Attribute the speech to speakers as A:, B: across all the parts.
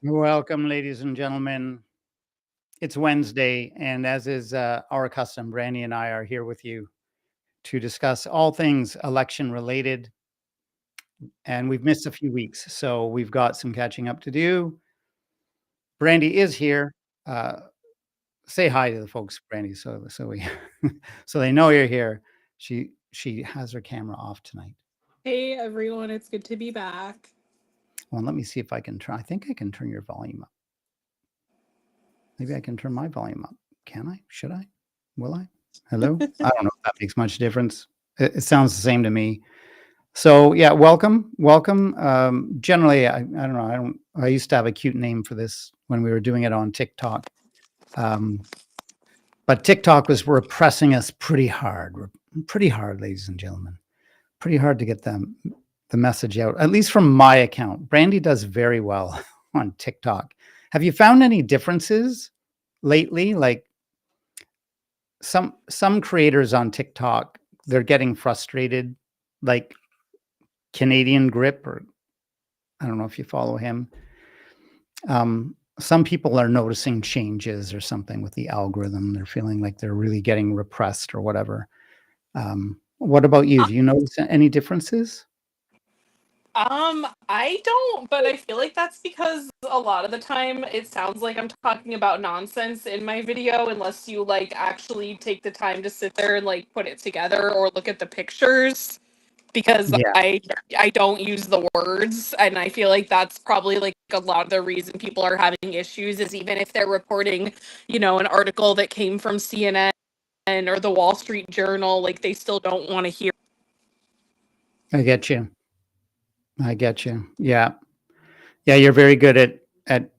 A: Welcome, ladies and gentlemen. It's Wednesday, and as is our custom, Brandy and I are here with you to discuss all things election related. And we've missed a few weeks, so we've got some catching up to do. Brandy is here. Say hi to the folks, Brandy, so we so they know you're here. She has her camera off tonight.
B: Hey everyone, it's good to be back.
A: Well, let me see if I can try. I think I can turn your volume up. Maybe I can turn my volume up. Can I? Should I? Will I? Hello? I don't know if that makes much difference. It sounds the same to me. So yeah, welcome. Generally, I don't know. I used to have a cute name for this when we were doing it on TikTok. But TikTok was repressing us pretty hard, ladies and gentlemen. Pretty hard to get the message out, at least from my account. Brandy does very well on TikTok. Have you found any differences lately? Like some creators on TikTok, they're getting frustrated, like Canadian Grip, or I don't know if you follow him. Some people are noticing changes or something with the algorithm. They're feeling like they're really getting repressed or whatever. What about you? Do you notice any differences?
B: I don't, but I feel like that's because a lot of the time it sounds like I'm talking about nonsense in my video unless you like actually take the time to sit there and like put it together or look at the pictures, because
A: Yeah.
B: I don't use the words, and I feel like that's probably like a lot of the reason people are having issues is even if they're reporting, an article that came from CNN or the Wall Street Journal, like they still don't want to hear.
A: I get you. Yeah. Yeah, you're very good at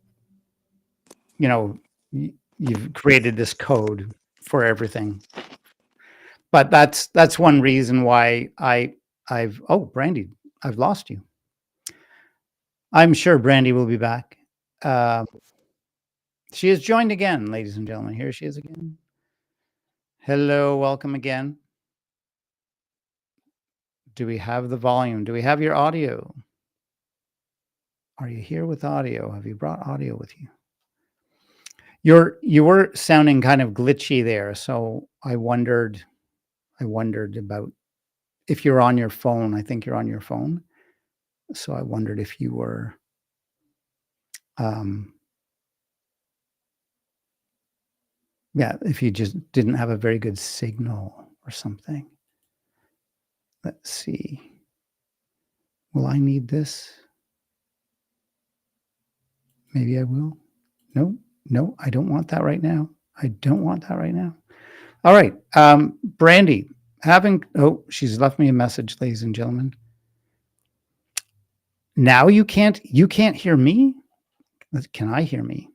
A: you've created this code for everything. But that's one reason why Brandy, I've lost you. I'm sure Brandy will be back. She has joined again, ladies and gentlemen. Here she is again. Hello, welcome again. Do we have the volume? Do we have your audio? Are you here with audio? Have you brought audio with you? You were sounding kind of glitchy there, so I wondered about if you're on your phone. I think you're on your phone. So I wondered if you were if you just didn't have a very good signal or something. Let's see. Will I need this? Maybe I will. No, I don't want that right now. All right. Brandy, she's left me a message, ladies and gentlemen. Now you can't hear me? Can I hear me?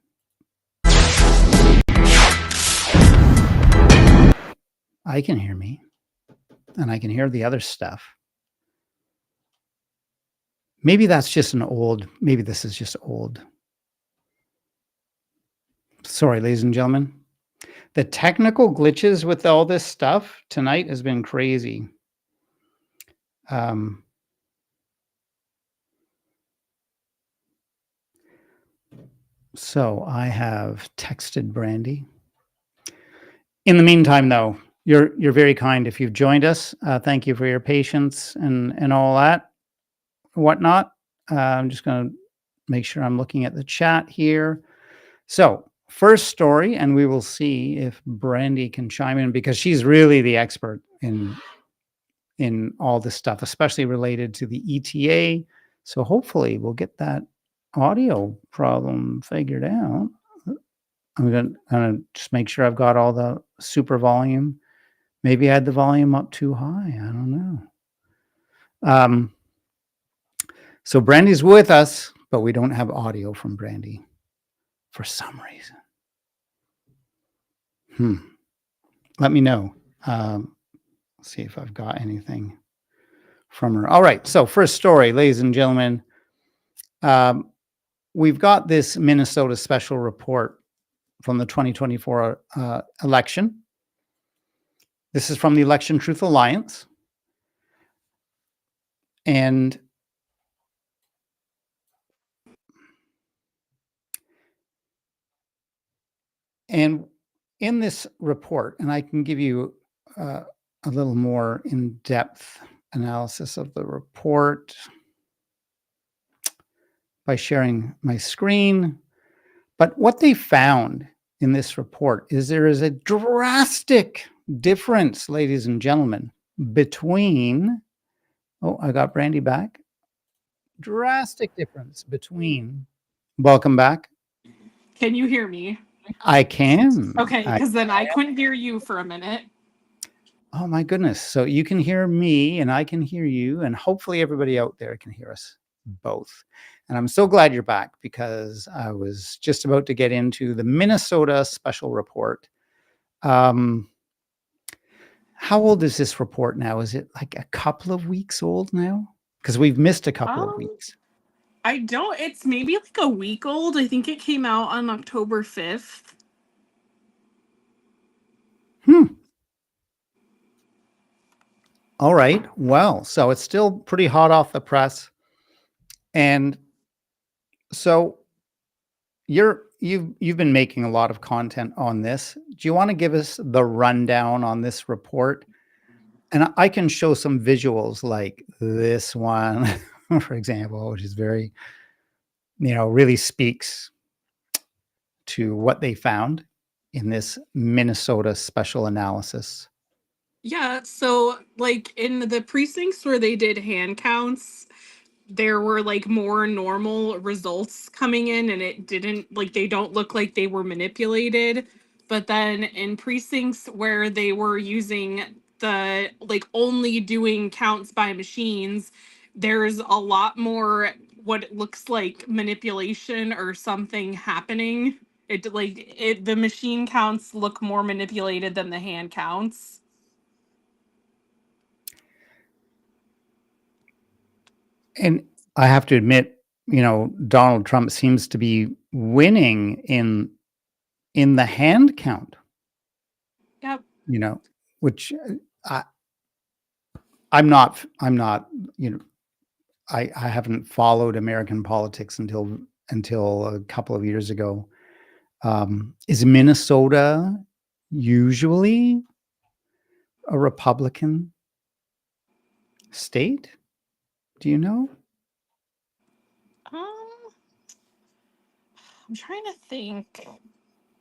A: I can hear me, and I can hear the other stuff. Maybe this is just old. Sorry, ladies and gentlemen. The technical glitches with all this stuff tonight has been crazy. So I have texted Brandy. In the meantime, though, you're very kind. If you've joined us, thank you for your patience and all that, whatnot. I'm just going to make sure I'm looking at the chat here. So first story, and we will see if Brandy can chime in because she's really the expert in all this stuff, especially related to the ETA. So hopefully we'll get that audio problem figured out. I'm gonna just make sure I've got all the super volume. Maybe I had the volume up too high. I don't know. So Brandy's with us, but we don't have audio from Brandy for some reason. Let me know. See if I've got anything from her. All right. So first story, ladies and gentlemen. We've got this Minnesota special report from the 2024 election. This is from the Election Truth Alliance. And in this report, and I can give you a little more in-depth analysis of the report by sharing my screen. But what they found in this report is there is a drastic difference, ladies and gentlemen, between, oh, I got Brandy back. Drastic difference between, welcome back.
B: Can you hear me?
A: I can.
B: Okay, because then I couldn't hear you for a minute.
A: Oh my goodness. So you can hear me and I can hear you, and hopefully everybody out there can hear us both. And I'm so glad you're back because I was just about to get into the Minnesota special report. How old is this report now? Is it like a couple of weeks old now? Because we've missed a couple of weeks.
B: I don't, it's maybe like a week old. I think it came out on October 5th.
A: All right. Well, so it's still pretty hot off the press. And so you've been making a lot of content on this. Do you want to give us the rundown on this report? And I can show some visuals like this one, for example, which is very, really speaks to what they found in this Minnesota special analysis.
B: Yeah, so like in the precincts where they did hand counts, there were like more normal results coming in, and it didn't, like, they don't look like they were manipulated. But then in precincts where they were using the, like, only doing counts by machines, there's a lot more what it looks like manipulation or something happening. The machine counts look more manipulated than the hand counts.
A: And I have to admit, Donald Trump seems to be winning in the hand count.
B: Yep.
A: Which I'm not, I haven't followed American politics until a couple of years ago. Is Minnesota usually a Republican state? Do you know?
B: Um, I'm trying to think.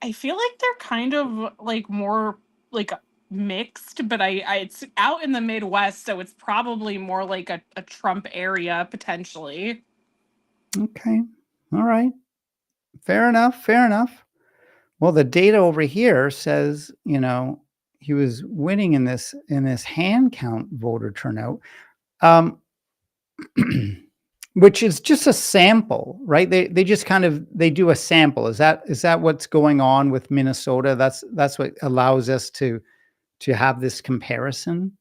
B: I feel like they're kind of like more like mixed, but it's out in the Midwest, so it's probably more like a Trump area potentially.
A: Okay. All right. Fair enough. Fair enough. Well, the data over here says, he was winning in this hand count voter turnout. Which is just a sample, right? They just they do a sample. Is that what's going on with Minnesota? That's what allows us to have this comparison.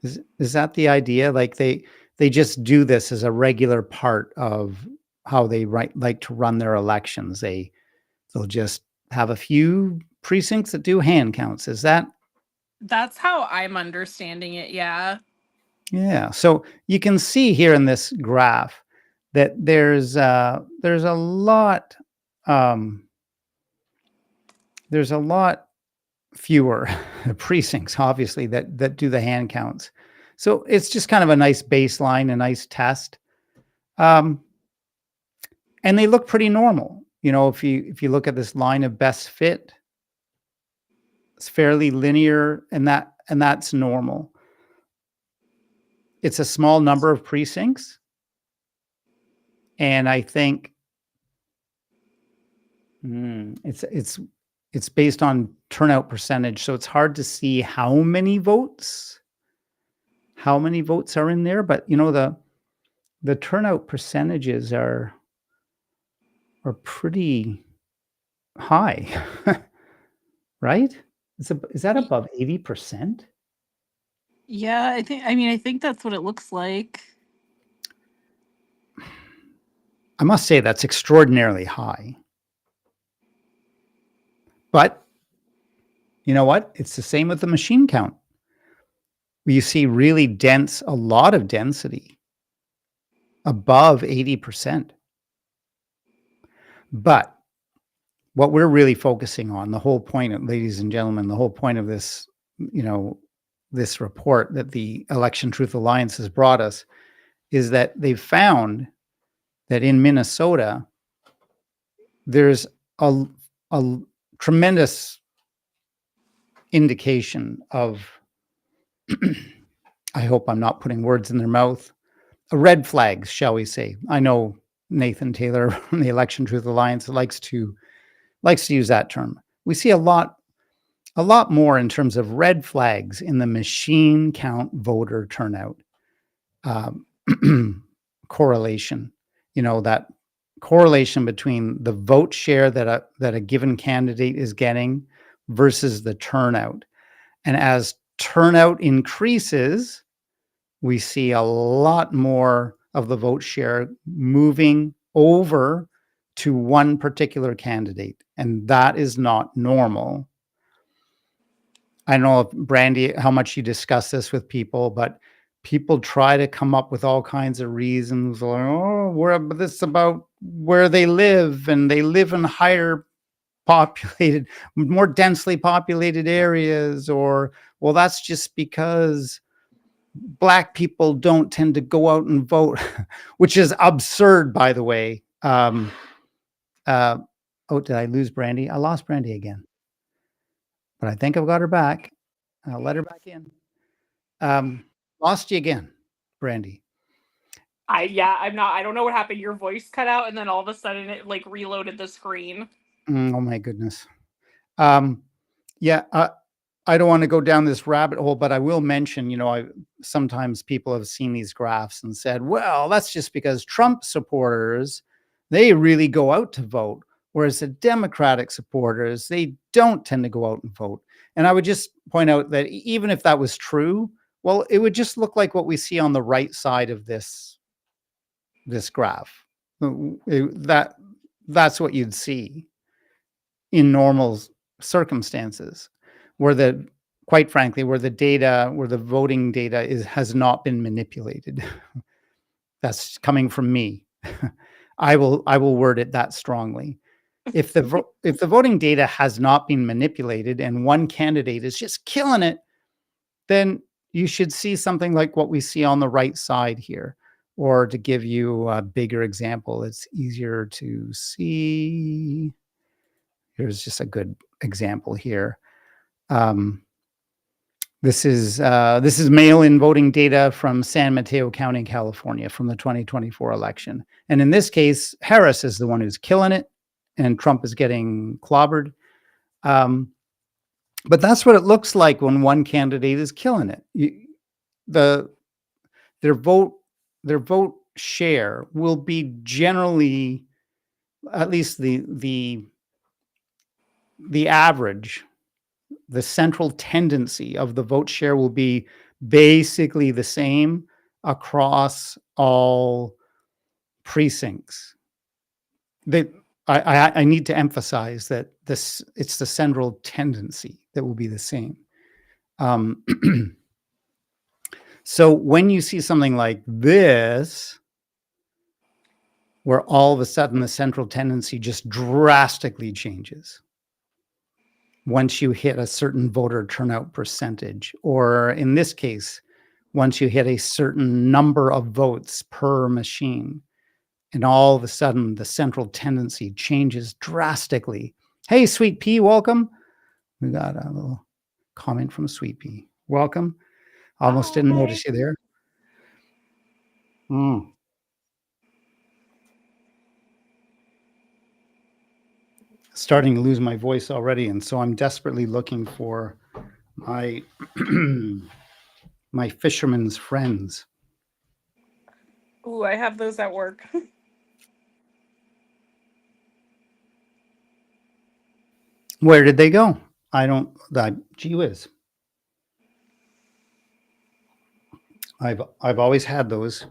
A: Is that the idea? Like they just do this as a regular part of how they like to run their elections. They'll just have a few precincts that do hand counts. Is that?
B: That's how I'm understanding it, yeah.
A: Yeah. So you can see here in this graph that there's a lot there's a lot fewer precincts, obviously, that do the hand counts. So it's just kind of a nice baseline, a nice test, and they look pretty normal. If you look at this line of best fit, it's fairly linear, and that's normal. It's a small number of precincts, and I think it's based on turnout percentage, so it's hard to see how many votes are in there. But the turnout percentages are pretty high, right? Is that above 80%?
B: Yeah, I think that's what it looks like.
A: I must say that's extraordinarily high. But you know what? It's the same with the machine count. You see really dense, a lot of density above 80%. But what we're really focusing on, the whole point of, ladies and gentlemen, the whole point of this, this report that the Election Truth Alliance has brought us is that they've found that in Minnesota, there's a tremendous indication of, I hope I'm not putting words in their mouth, red flags, shall we say. I know Nathan Taylor from the Election Truth Alliance likes to use that term. We see a lot more in terms of red flags in the machine count voter turnout correlation. That correlation between the vote share that a given candidate is getting versus the turnout. And as turnout increases, we see a lot more of the vote share moving over to one particular candidate. And that is not normal. I don't know, Brandy, how much you discuss this with people, but people try to come up with all kinds of reasons. Like, oh, this is about where they live, and they live in higher populated, more densely populated areas, or, well, that's just because Black people don't tend to go out and vote, which is absurd, by the way. Oh, did I lose Brandy? I lost Brandy again, but I think I've got her back. I'll let her back in. Lost you again, Brandy.
B: I don't know what happened. Your voice cut out, and then all of a sudden it like reloaded the screen.
A: Oh my goodness. Yeah, I don't want to go down this rabbit hole, but I will mention, sometimes people have seen these graphs and said, well, that's just because Trump supporters, they really go out to vote, whereas the Democratic supporters, they don't tend to go out and vote. And I would just point out that even if that was true, well, it would just look like what we see on the right side of this graph. That's what you'd see in normal circumstances, where quite frankly, where the voting data has not been manipulated. That's coming from me. I will word it that strongly. If the voting data has not been manipulated and one candidate is just killing it, then you should see something like what we see on the right side here. Or to give you a bigger example, it's easier to see. Here's just a good example here. This is mail-in voting data from San Mateo County, California, from the 2024 election. And in this case, Harris is the one who's killing it, and Trump is getting clobbered. But that's what it looks like when one candidate is killing it. Their vote share will be generally, at least the average, the central tendency of the vote share will be basically the same across all precincts. I need to emphasize that it's the central tendency that will be the same. So when you see something like this, where all of a sudden the central tendency just drastically changes once you hit a certain voter turnout percentage, or in this case, once you hit a certain number of votes per machine, and all of a sudden the central tendency changes drastically. Hey, Sweet Pea, welcome. We got a little comment from Sweet Pea. Welcome. Almost didn't notice you there. Starting to lose my voice already, and so I'm desperately looking for my my fisherman's friends.
B: Ooh, I have those at work.
A: Where did they go? I don't. Gee whiz. I've always had those.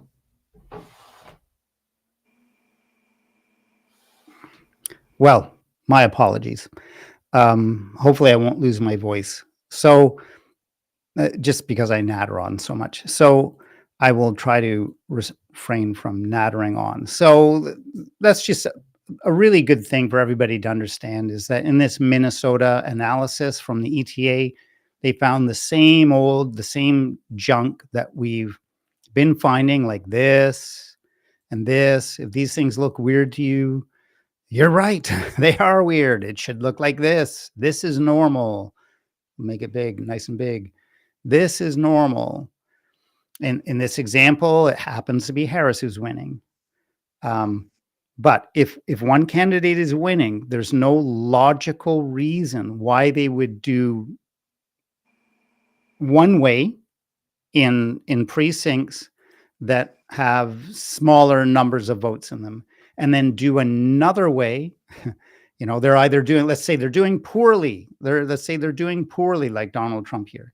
A: Well, my apologies. Hopefully I won't lose my voice. So just because I natter on so much. So I will try to refrain from nattering on. So that's just a really good thing for everybody to understand, is that in this Minnesota analysis from the ETA, they found the same junk that we've been finding, like this and this. If these things look weird to you, you're right. They are weird. It should look like this. This is normal. Make it big, nice and big. This is normal. And in this example, it happens to be Harris who's winning. But if one candidate is winning, there's no logical reason why they would do one way in precincts that have smaller numbers of votes in them, and then do another way. They're either doing, let's say they're doing poorly. Let's say they're doing poorly, like Donald Trump here,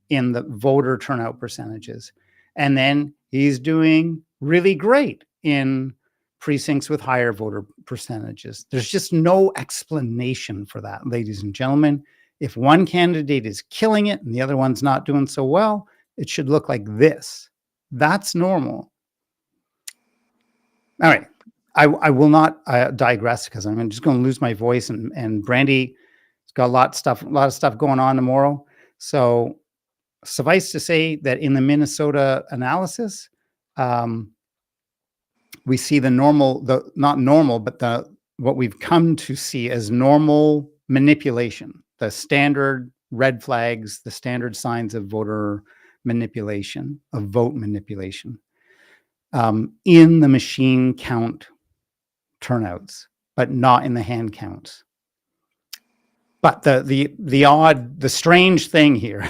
A: in the voter turnout percentages. And then he's doing really great in precincts with higher voter percentages. There's just no explanation for that, ladies and gentlemen. If one candidate is killing it and the other one's not doing so well, it should look like this. That's normal. All right. I will not digress, because I'm just going to lose my voice, and Brandy's got a lot of stuff going on tomorrow. So suffice to say that in the Minnesota analysis, we see not normal, but what we've come to see as normal manipulation, the standard red flags, the standard signs of voter manipulation, of vote manipulation, in the machine count turnouts, but not in the hand counts. But the strange thing here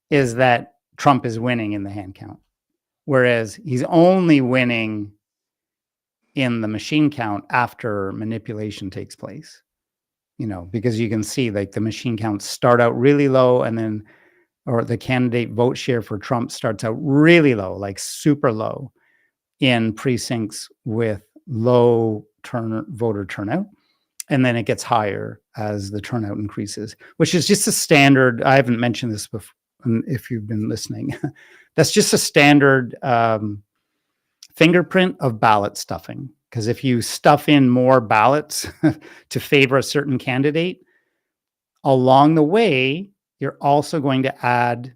A: is that Trump is winning in the hand count, whereas he's only winning in the machine count after manipulation takes place. Because you can see, like, the machine counts start out really low, and then, or the candidate vote share for Trump starts out really low, like super low, in precincts with low voter turnout. And then it gets higher as the turnout increases, which is just a standard. I haven't mentioned this before, if you've been listening. That's just a standard fingerprint of ballot stuffing. Because if you stuff in more ballots to favor a certain candidate, along the way, you're also going to add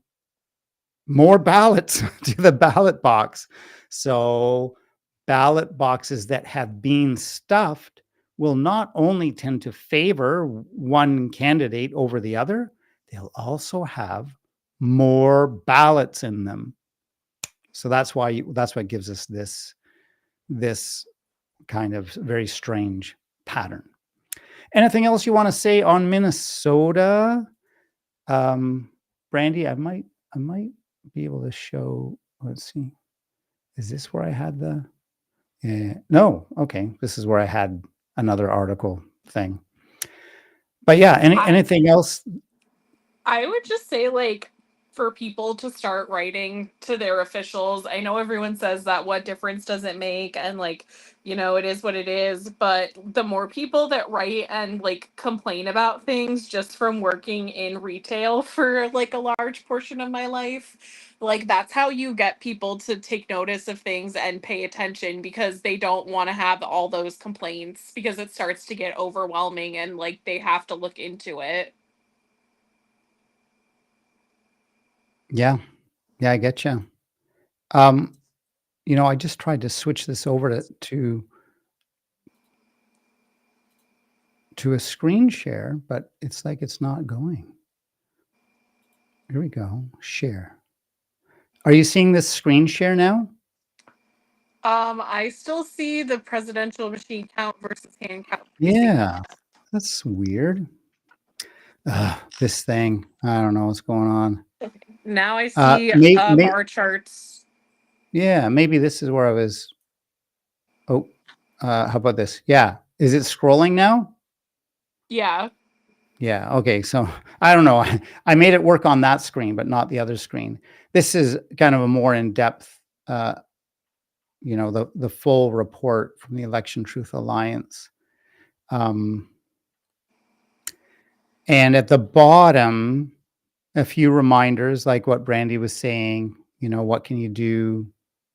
A: more ballots to the ballot box. So ballot boxes that have been stuffed will not only tend to favor one candidate over the other, they'll also have more ballots in them. So that's what gives us this kind of very strange pattern. Anything else you want to say on Minnesota? Brandy, I might be able to show. Let's see. Is this where I had the? No. Okay. This is where I had another article thing. But yeah, anything else?
B: I would just say, like, for people to start writing to their officials. I know everyone says that what difference does it make, and, like, it is what it is, but the more people that write and, like, complain about things, just from working in retail for, like, a large portion of my life, like, that's how you get people to take notice of things and pay attention, because they don't want to have all those complaints, because it starts to get overwhelming and, like, they have to look into it.
A: Yeah, I get you. I just tried to switch this over to a screen share, but it's like it's not going. Here we go. Share. Are you seeing this screen share now?
B: I still see the presidential machine count versus hand count.
A: Yeah, that's weird. This thing. I don't know what's going on.
B: Now I see bar charts.
A: Yeah, maybe this is where I was. Oh, how about this? Yeah. Is it scrolling now?
B: Yeah.
A: Yeah. Okay. So I don't know. I made it work on that screen, but not the other screen. This is kind of a more in-depth, the full report from the Election Truth Alliance. And at the bottom, a few reminders, like what Brandy was saying. What can you do?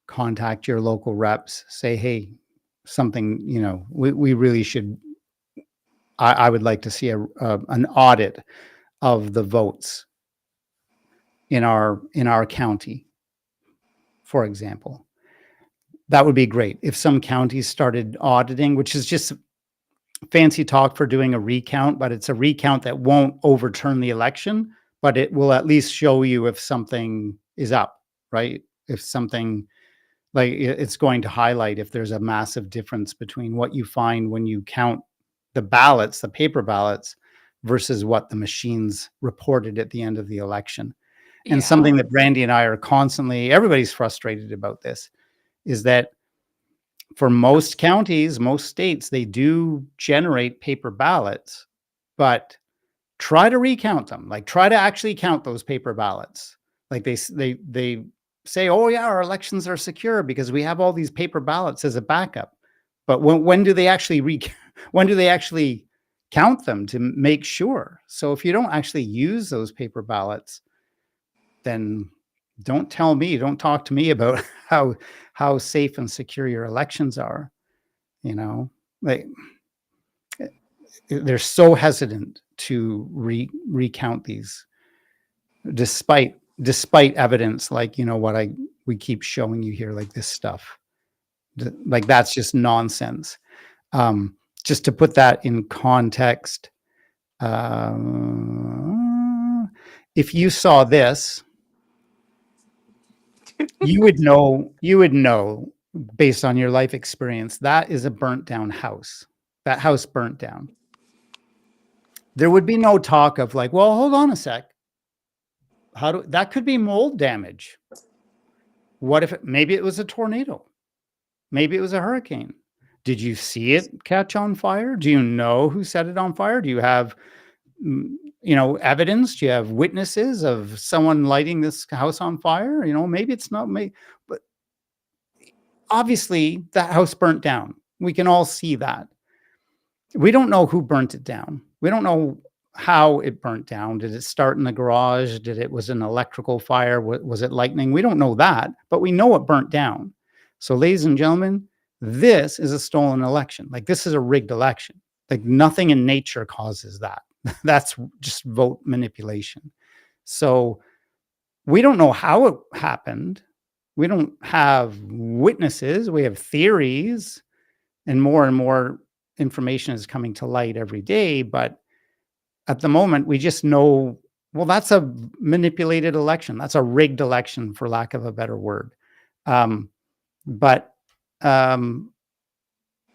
A: Contact your local reps. Say, hey, something. We really should. I would like to see an audit of the votes in our county, for example. That would be great if some counties started auditing, which is just fancy talk for doing a recount, but it's a recount that won't overturn the election, but it will at least show you if something is up, right? If something, like, it's going to highlight if there's a massive difference between what you find when you count the ballots, the paper ballots, versus what the machines reported at the end of the election. And
B: Yeah.
A: something that Brandy and I are constantly, everybody's frustrated about this, is that for most counties, most states, they do generate paper ballots, but try to recount them. Like, try to actually count those paper ballots. Like, they say, oh yeah, our elections are secure because we have all these paper ballots as a backup. But when do they actually when do they actually count them to make sure? So if you don't actually use those paper ballots, then don't talk to me about how safe and secure your elections are. Like, they're so hesitant to recount these, despite evidence, like, what we keep showing you here, like this stuff. Like, that's just nonsense. Just to put that in context, if you saw this, you would know based on your life experience, that is a burnt down house. That house burnt down. There would be no talk of, like, well, hold on a sec. That could be mold damage. What if maybe it was a tornado? Maybe it was a hurricane. Did you see it catch on fire? Do you know who set it on fire? Do you have, evidence? Do you have witnesses of someone lighting this house on fire? Maybe it's not me, but obviously that house burnt down. We can all see that. We don't know who burnt it down. We don't know how it burnt down. Did it start in the garage? Was an electrical fire? Was it lightning? We don't know that, but we know it burnt down. So, ladies and gentlemen, this is a stolen election. Like, this is a rigged election. Like, nothing in nature causes that. That's just vote manipulation. So we don't know how it happened. We don't have witnesses. We have theories, and more information is coming to light every day. But at the moment, we just know, well, that's a manipulated election. That's a rigged election, for lack of a better word. But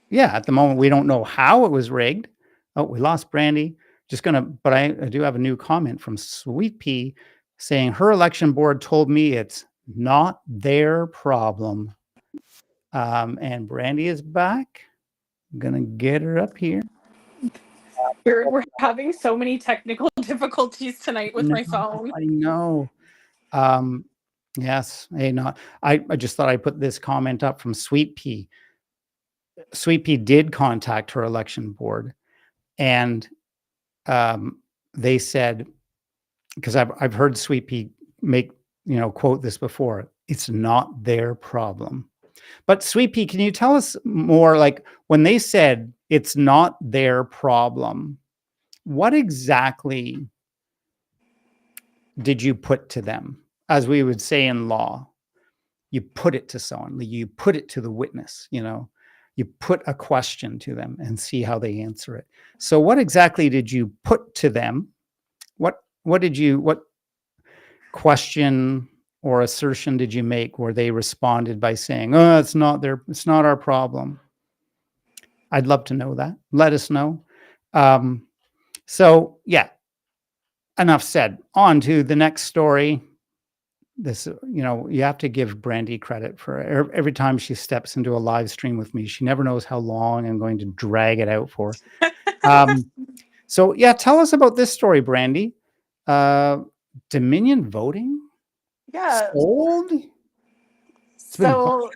A: yeah, at the moment, we don't know how it was rigged. Oh, we lost Brandy. But I do have a new comment from Sweet Pea saying her election board told me it's not their problem. And Brandy is back. I'm gonna get her up here.
B: We're having so many technical difficulties tonight with my phone.
A: I know. Yes. Hey, I just thought I'd put this comment up from Sweet Pea. Sweet Pea did contact her election board, and they said, because I've heard Sweet Pea quote this before, it's not their problem. But Sweet Pea, can you tell us more, like, when they said it's not their problem, what exactly did you put to them? As we would say in law, you put it to someone, you put it to the witness, you put a question to them and see how they answer it. So what exactly did you put to them? What question or assertion did you make where they responded by saying, oh, it's not our problem? I'd love to know that. Let us know. So yeah, enough said. On to the next story. This, you have to give Brandy credit for every time she steps into a live stream with me. She never knows how long I'm going to drag it out for. So yeah, tell us about this story, Brandy. Dominion voting?
B: Yeah.
A: Sold?
B: So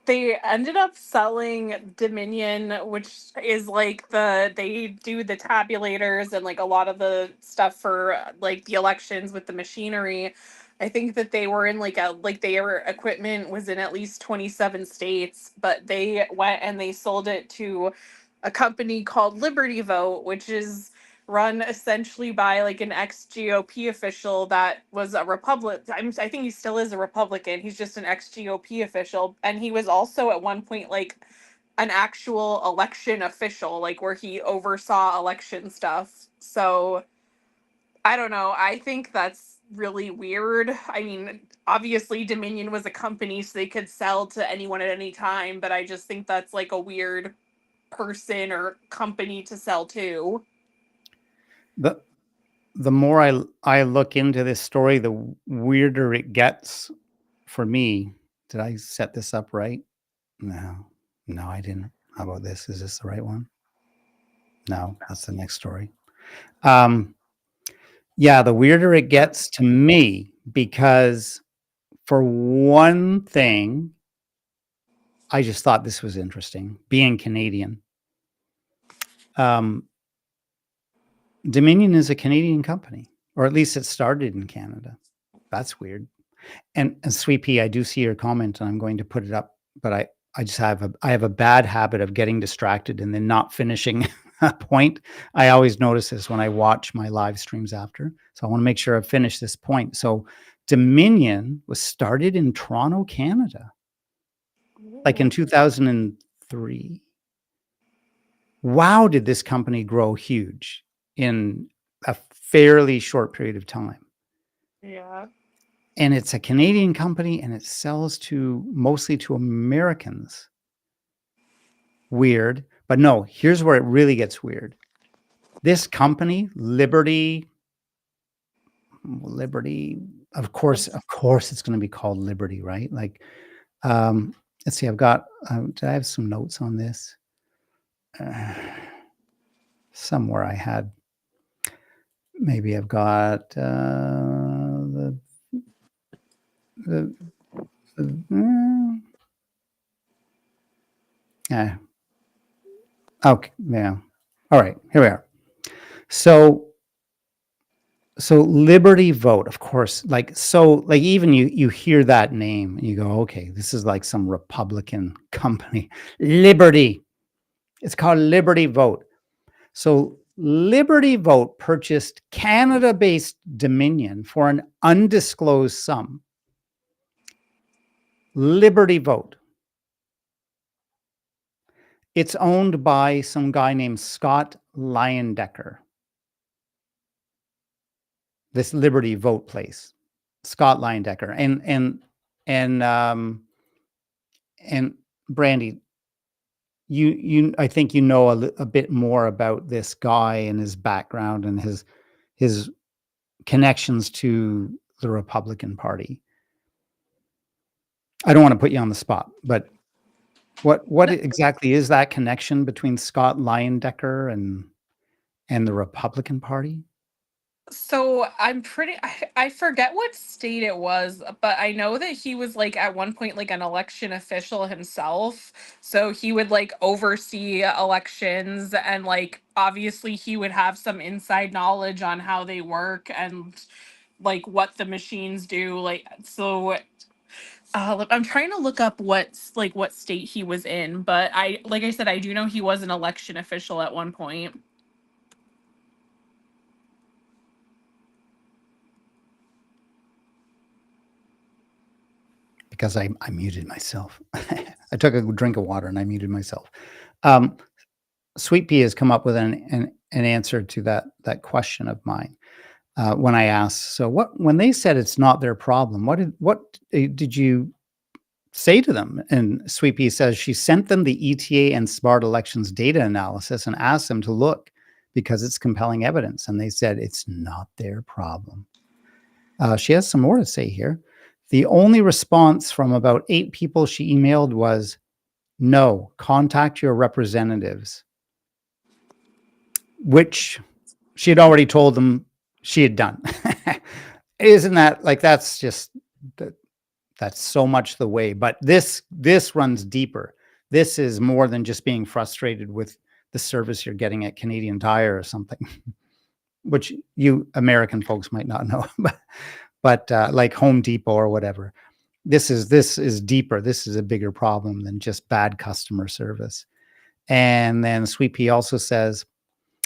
B: They ended up selling Dominion, which is like they do the tabulators and like a lot of the stuff for like the elections with the machinery. I think that they were in like their equipment was in at least 27 states, but they went and they sold it to a company called Liberty Vote, which is run essentially by like an ex-GOP official that was a I think he still is a Republican. He's just an ex-GOP official, and he was also at one point like an actual election official, like where he oversaw election stuff. So I don't know. I think that's really weird. I mean, obviously Dominion was a company, so they could sell to anyone at any time, but I just think that's like a weird person or company to sell to.
A: The the more I look into this story, the weirder it gets for me. Did I set this up right? No. No, I didn't. How about this? Is this the right one? No, that's the next story. Yeah, the weirder it gets to me, because for one thing, I just thought this was interesting, being Canadian. Dominion is a Canadian company, or at least it started in Canada. That's weird. And Sweet Pea, I do see your comment, and I'm going to put it up, but I just have a bad habit of getting distracted and then not finishing a point. I always notice this when I watch my live streams after. So I want to make sure I finish this point. So Dominion was started in Toronto, Canada, like in 2003. Wow, did this company grow huge in a fairly short period of time.
B: Yeah.
A: And it's a Canadian company, and it sells mostly to Americans. Weird. But no, here's where it really gets weird. This company, Liberty, of course it's going to be called Liberty, right? Like, let's see, I've got, did I have some notes on this? Somewhere I had, maybe I've got the yeah. Okay, yeah. All right, here we are. So Liberty Vote, of course, like even you hear that name and you go, okay, this is like some Republican company. Liberty. It's called Liberty Vote. So Liberty Vote purchased Canada-based Dominion for an undisclosed sum. Liberty Vote. It's owned by some guy named Scott Leyendecker. This Liberty Vote place, Scott Leyendecker, and Brandy, I think you know a bit more about this guy and his background and his connections to the Republican Party. I don't want to put you on the spot, but what exactly is that connection between Scott Leyendecker and the Republican Party?
B: So I forget what state it was, but I know that he was like at one point like an election official himself. So he would like oversee elections, and like obviously he would have some inside knowledge on how they work and like what the machines do. I'm trying to look up what state he was in, but like I said, I do know he was an election official at one point.
A: Because I muted myself. I took a drink of water and I muted myself. Sweet Pea has come up with an answer to that question of mine when I asked. So when they said it's not their problem, what did you say to them? And Sweet Pea says she sent them the ETA and Smart Elections data analysis and asked them to look because it's compelling evidence. And they said it's not their problem. She has some more to say here. The only response from about 8 people she emailed was, no, contact your representatives, which she had already told them she had done. Isn't that like, that's just That's so much the way. But this runs deeper. This is more than just being frustrated with the service you're getting at Canadian Tire or something, which you American folks might not know, but like Home Depot or whatever. This is deeper. This is a bigger problem than just bad customer service. And then Sweet Pea also says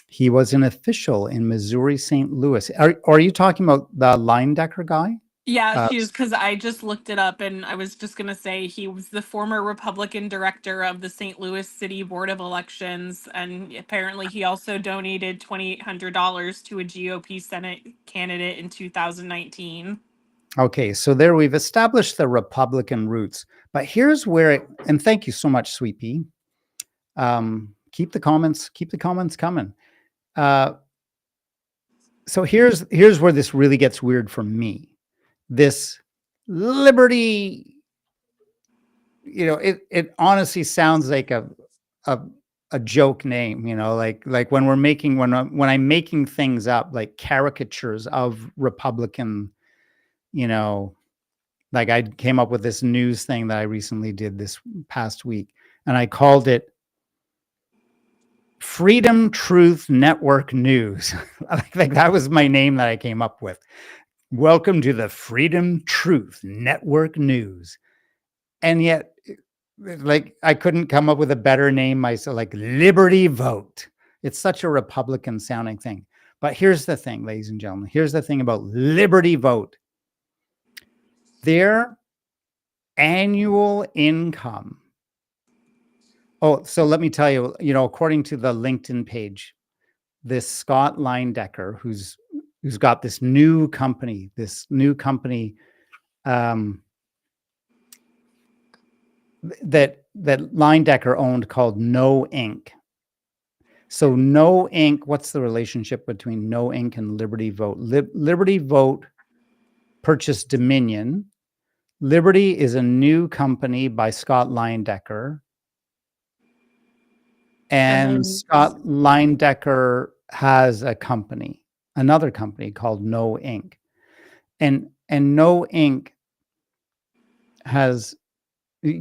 A: he was an official in Missouri, St. Louis. Are you talking about the Leindecker guy?
B: Yeah, because I just looked it up and I was just going to say he was the former Republican director of the St. Louis City Board of Elections. And apparently he also donated $2,800 to a GOP Senate candidate in 2019.
A: Okay, so there we've established the Republican roots. But here's where and thank you so much, Sweet Pea. Keep the comments coming. So here's where this really gets weird for me. This liberty, it honestly sounds like a joke name, like when I'm making things up, like caricatures of Republican, like I came up with this news thing that I recently did this past week, and I called it Freedom Truth Network News. Like that was my name that I came up with. Welcome to the Freedom Truth Network News. And yet, like, I couldn't come up with a better name myself, like Liberty Vote. It's such a Republican sounding thing. But here's the thing, ladies and gentlemen. Here's the thing about Liberty Vote. Their annual income. Oh, so let me tell you, according to the LinkedIn page, this Scott Leindecker, who's got this new company that Leindecker owned called No Inc. So No Inc. What's the relationship between No Inc. and Liberty Vote? Liberty Vote purchased Dominion. Liberty is a new company by Scott Leindecker. And Scott Leindecker has another company called No Inc. And No Inc. has,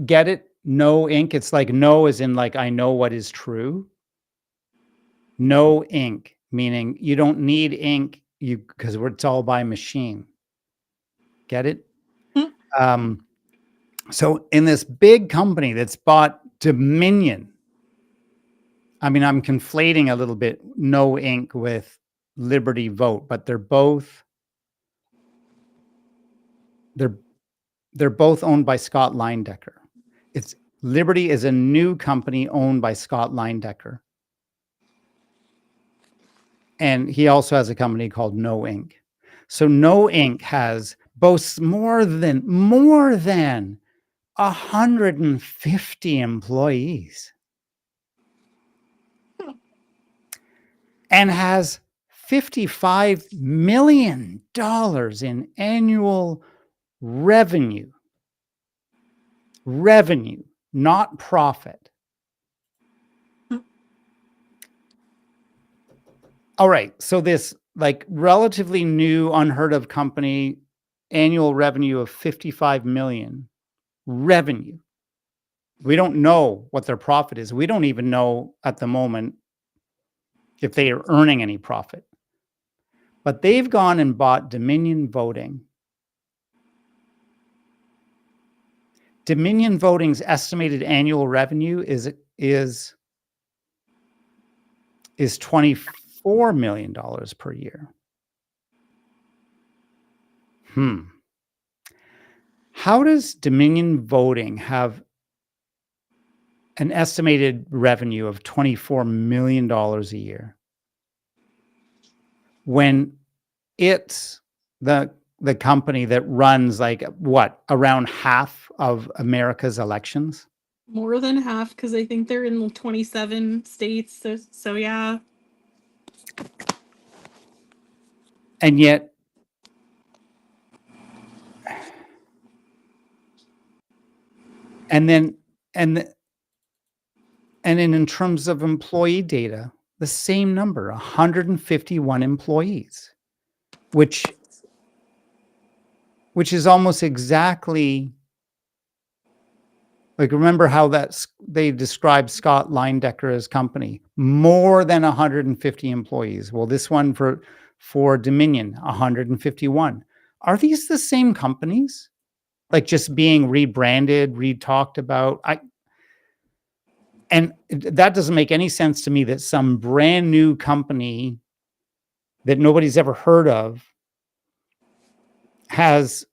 A: get it? No Inc. It's like no as in like I know what is true. No ink, meaning you don't need ink because it's all by machine. Get it? So in this big company that's bought Dominion, I mean, I'm conflating a little bit No Inc. with Liberty Vote, but they're both owned by Scott Leindecker. It's Liberty is a new company owned by Scott Leindecker. And he also has a company called No Inc. So No Inc. boasts more than 150 employees and has $55 million in annual revenue, not profit. All right. So this like relatively new, unheard of company, annual revenue of 55 million revenue. We don't know what their profit is. We don't even know at the moment if they are earning any profit. But they've gone and bought Dominion Voting. Dominion Voting's estimated annual revenue is $24 million per year. How does Dominion Voting have an estimated revenue of $24 million a year when it's the company that runs like what, around half of America's elections?
B: More than half, because I think they're in 27 states. So yeah.
A: And yet, and then in terms of employee data, the same number, 151 employees, which is almost exactly Like, remember how they described Scott Leindecker's company, more than 150 employees. Well, this one for Dominion, 151. Are these the same companies? Like, just being rebranded, re-talked about? And that doesn't make any sense to me, that some brand new company that nobody's ever heard of has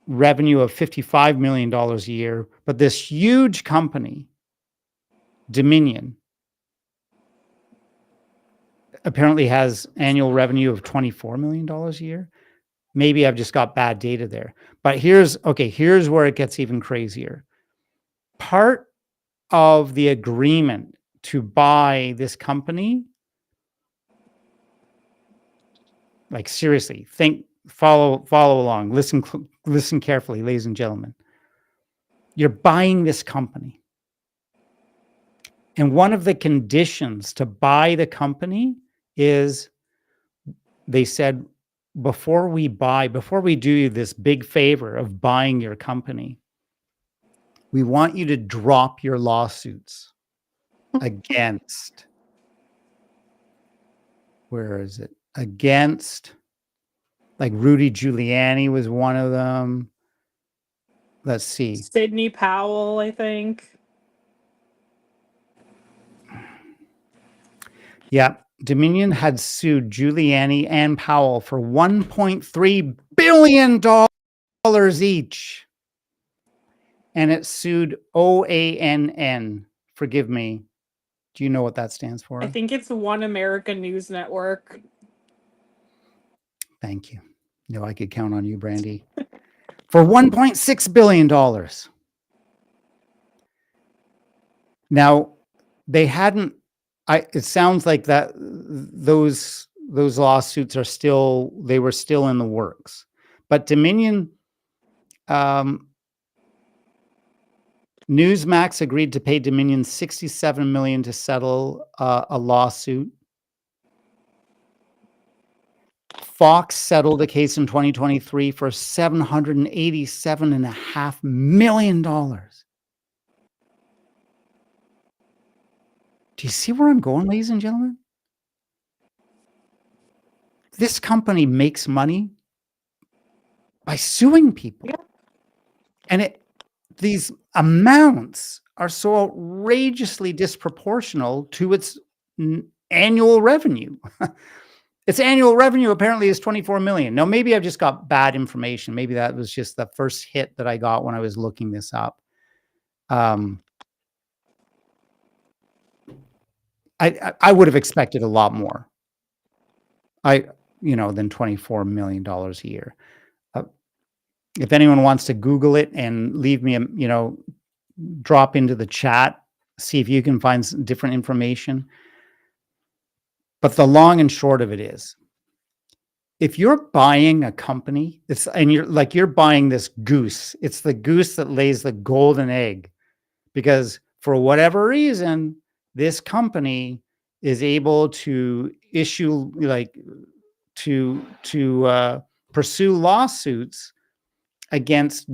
A: revenue of $55 million a year, but this huge company, Dominion, apparently has annual revenue of $24 million a year. Maybe I've just got bad data there. But here's where it gets even crazier. Part of the agreement to buy this company, like, seriously, follow along, listen carefully, ladies and gentlemen. You're buying this company. And one of the conditions to buy the company is, they said, before we do you this big favor of buying your company, we want you to drop your lawsuits against, where is it? Against, like, Rudy Giuliani was one of them. Let's see.
B: Sidney Powell, I think.
A: Yeah. Dominion had sued Giuliani and Powell for $1.3 billion each. And it sued OANN. Forgive me. Do you know what that stands for?
B: I think it's One American News Network.
A: Thank you. No, I could count on you, Brandy. For $1.6 billion. Now, they hadn't, it sounds like that those lawsuits are still, they were still in the works. But Dominion, Newsmax agreed to pay Dominion $67 million to settle a lawsuit. Fox settled a case in 2023 for $787.5 million. Do you see where I'm going, ladies and gentlemen? This company makes money by suing people.
B: Yeah.
A: And these amounts are so outrageously disproportional to its annual revenue. Its annual revenue apparently is $24 million. Now, maybe I've just got bad information. Maybe that was just the first hit that I got when I was looking this up. I would have expected a lot more. Than $24 million a year. If anyone wants to Google it and leave me drop into the chat, see if you can find some different information. But the long and short of it is, if you're buying a company, you're buying this goose, it's the goose that lays the golden egg, because for whatever reason, this company is able to issue, to pursue lawsuits against,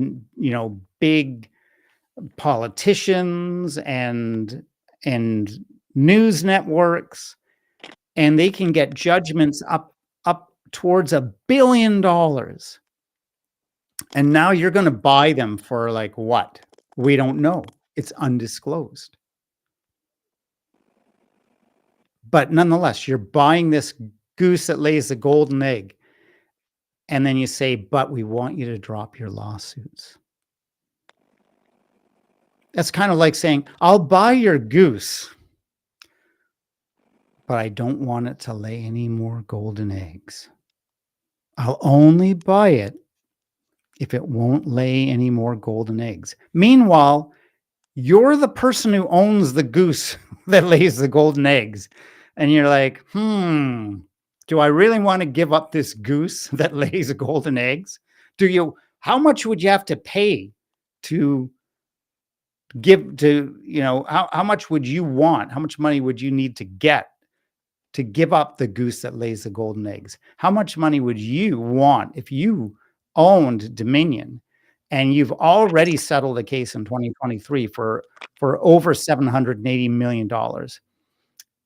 A: big politicians and news networks, and they can get judgments up towards $1 billion. And now you're going to buy them for, like, what? We don't know. It's undisclosed. But nonetheless, you're buying this goose that lays the golden egg. And then you say, but we want you to drop your lawsuits. That's kind of like saying, I'll buy your goose, but I don't want it to lay any more golden eggs. I'll only buy it if it won't lay any more golden eggs. Meanwhile, you're the person who owns the goose that lays the golden eggs. And you're like, do I really want to give up this goose that lays golden eggs? How much would you have to pay to give to, how much would you want? How much money would you need to get to give up the goose that lays the golden eggs? How much money would you want if you owned Dominion and you've already settled a case in 2023 for over $780 million.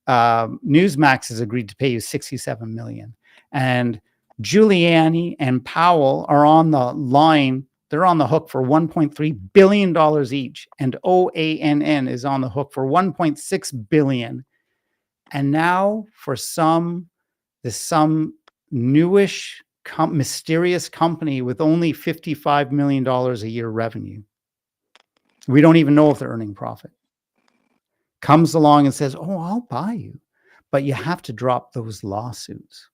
A: Newsmax has agreed to pay you $67 million. And Giuliani and Powell are on the line. They're on the hook for $1.3 billion each. And OANN is on the hook for $1.6 billion. And now for some newish, mysterious company with only $55 million a year revenue. We don't even know if they're earning profit. Comes along and says, "Oh, I'll buy you, but you have to drop those lawsuits."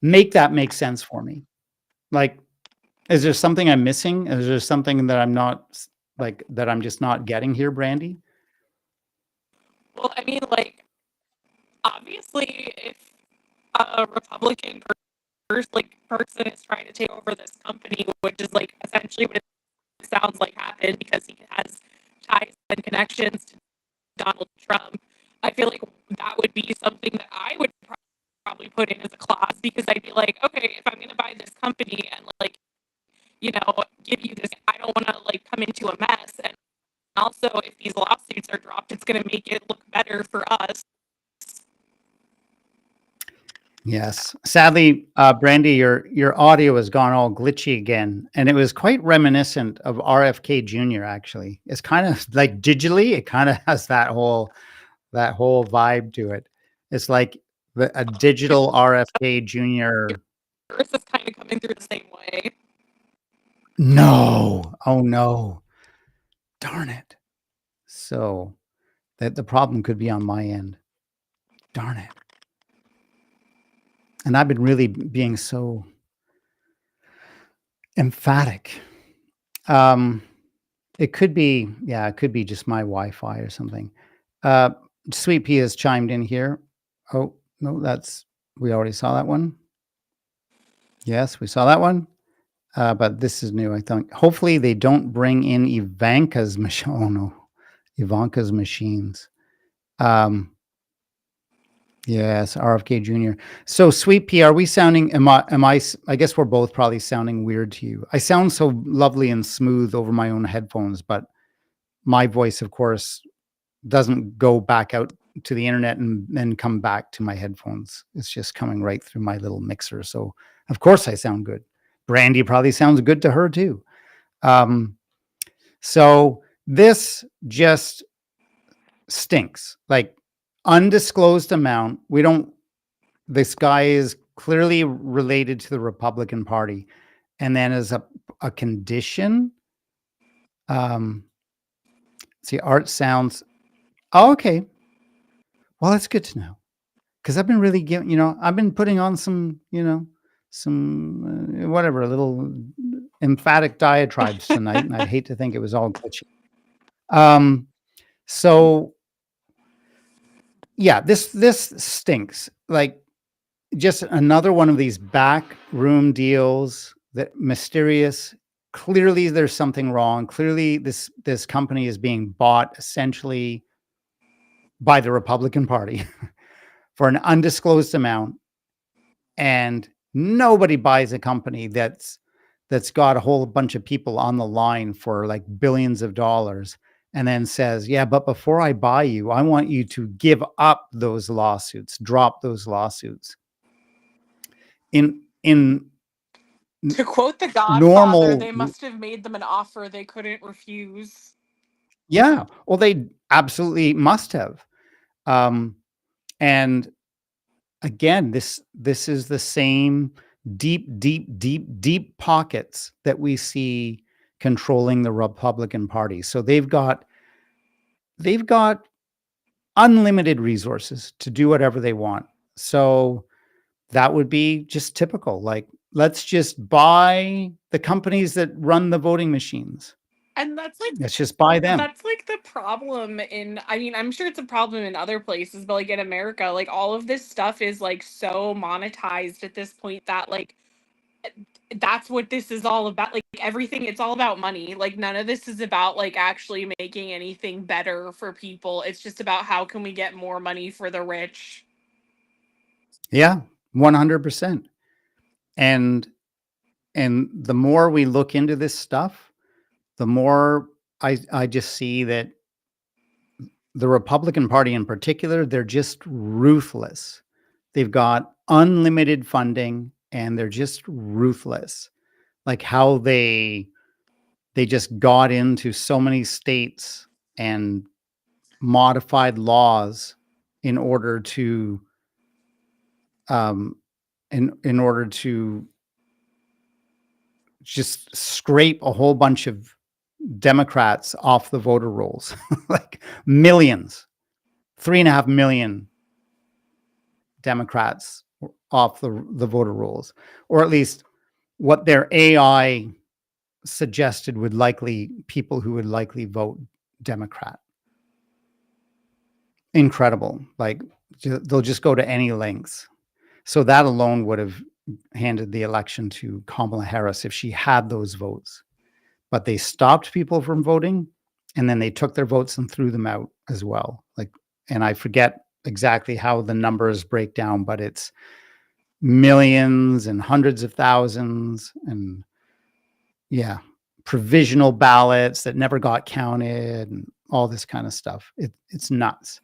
A: Make that make sense for me. Like, is there something I'm missing? Is there something that I'm not, like, that I'm just not getting here, Brandy?
B: Well, I mean, like, obviously, if a Republican person is trying to take over this company, which is like essentially what it sounds like happened because he has ties and connections to Donald Trump, I feel like that would be something that I would probably put in as a clause, because I'd be like, okay, if I'm going to buy this company and like, give you this, I don't want to like come into a mess. And also, if these lawsuits are dropped, it's going to make it look better for us.
A: Yes. Sadly, Brandy, your audio has gone all glitchy again, and it was quite reminiscent of RFK Jr. Actually, it's kind of like digitally, it kind of has that whole vibe to it. It's like a digital RFK Jr.
B: This is kind of coming through the same way.
A: No, oh no, darn it! So that the problem could be on my end. Darn it! And I've been really being so emphatic. It could be, yeah, it could be just my Wi-Fi or something. Sweet Pea has chimed in here. Oh, no, we already saw that one. Yes, we saw that one. But this is new, I think. Hopefully they don't bring in Ivanka's machine. Oh no, Ivanka's machines. Yes, RFK Jr. So, Sweet Pea, are we sounding? I guess we're both probably sounding weird to you. I sound so lovely and smooth over my own headphones, but my voice, of course, doesn't go back out to the internet and then come back to my headphones. It's just coming right through my little mixer. So, of course, I sound good. Brandy probably sounds good to her too. So this just stinks. Like, undisclosed amount. This guy is clearly related to the Republican Party. And then as a condition, see, art sounds, oh, okay. Well, that's good to know. Because I've been really giving, I've been putting on some, some whatever, little emphatic diatribes tonight. And I'd hate to think it was all glitchy. So yeah, this stinks. Like, just another one of these backroom deals that mysterious. Clearly, there's something wrong. Clearly, this company is being bought essentially by the Republican Party for an undisclosed amount, and nobody buys a company that's got a whole bunch of people on the line for like billions of dollars, and then says, "Yeah, but before I buy you, I want you to give up those lawsuits, drop those lawsuits." In
B: To quote The Godfather,
A: normal,
B: they must have made them an offer they couldn't refuse.
A: yeah, well, they absolutely must have. And again, this is the same deep pockets that we see controlling the Republican Party. So they've got unlimited resources to do whatever they want. So that would be just typical. Like, let's just buy the companies that run the voting machines.
B: And that's like
A: Let's just buy them.
B: That's like the problem I mean, I'm sure it's a problem in other places, but like in America, like all of this stuff is like so monetized at this point that like that's what this is all about. Like everything, it's all about money. Like none of this is about like actually making anything better for people. It's just about how can we get more money for the rich.
A: Yeah, 100%. And And the more we look into this stuff, the more I just see that the Republican Party in particular, they're just ruthless. They've got unlimited funding and they're just ruthless. Like how they just got into so many states and modified laws in order to um in order to just scrape a whole bunch of Democrats off the voter rolls. Like millions, 3.5 million Democrats off the voter rolls, or at least what their AI suggested would likely people who would likely vote Democrat. Incredible. Like they'll just go to any lengths. So that alone would have handed the election to Kamala Harris if she had those votes. But they stopped people from voting and then they took their votes and threw them out as well. Like, and I forget exactly how the numbers break down, but it's millions and hundreds of thousands and yeah, provisional ballots that never got counted and all this kind of stuff. It's nuts.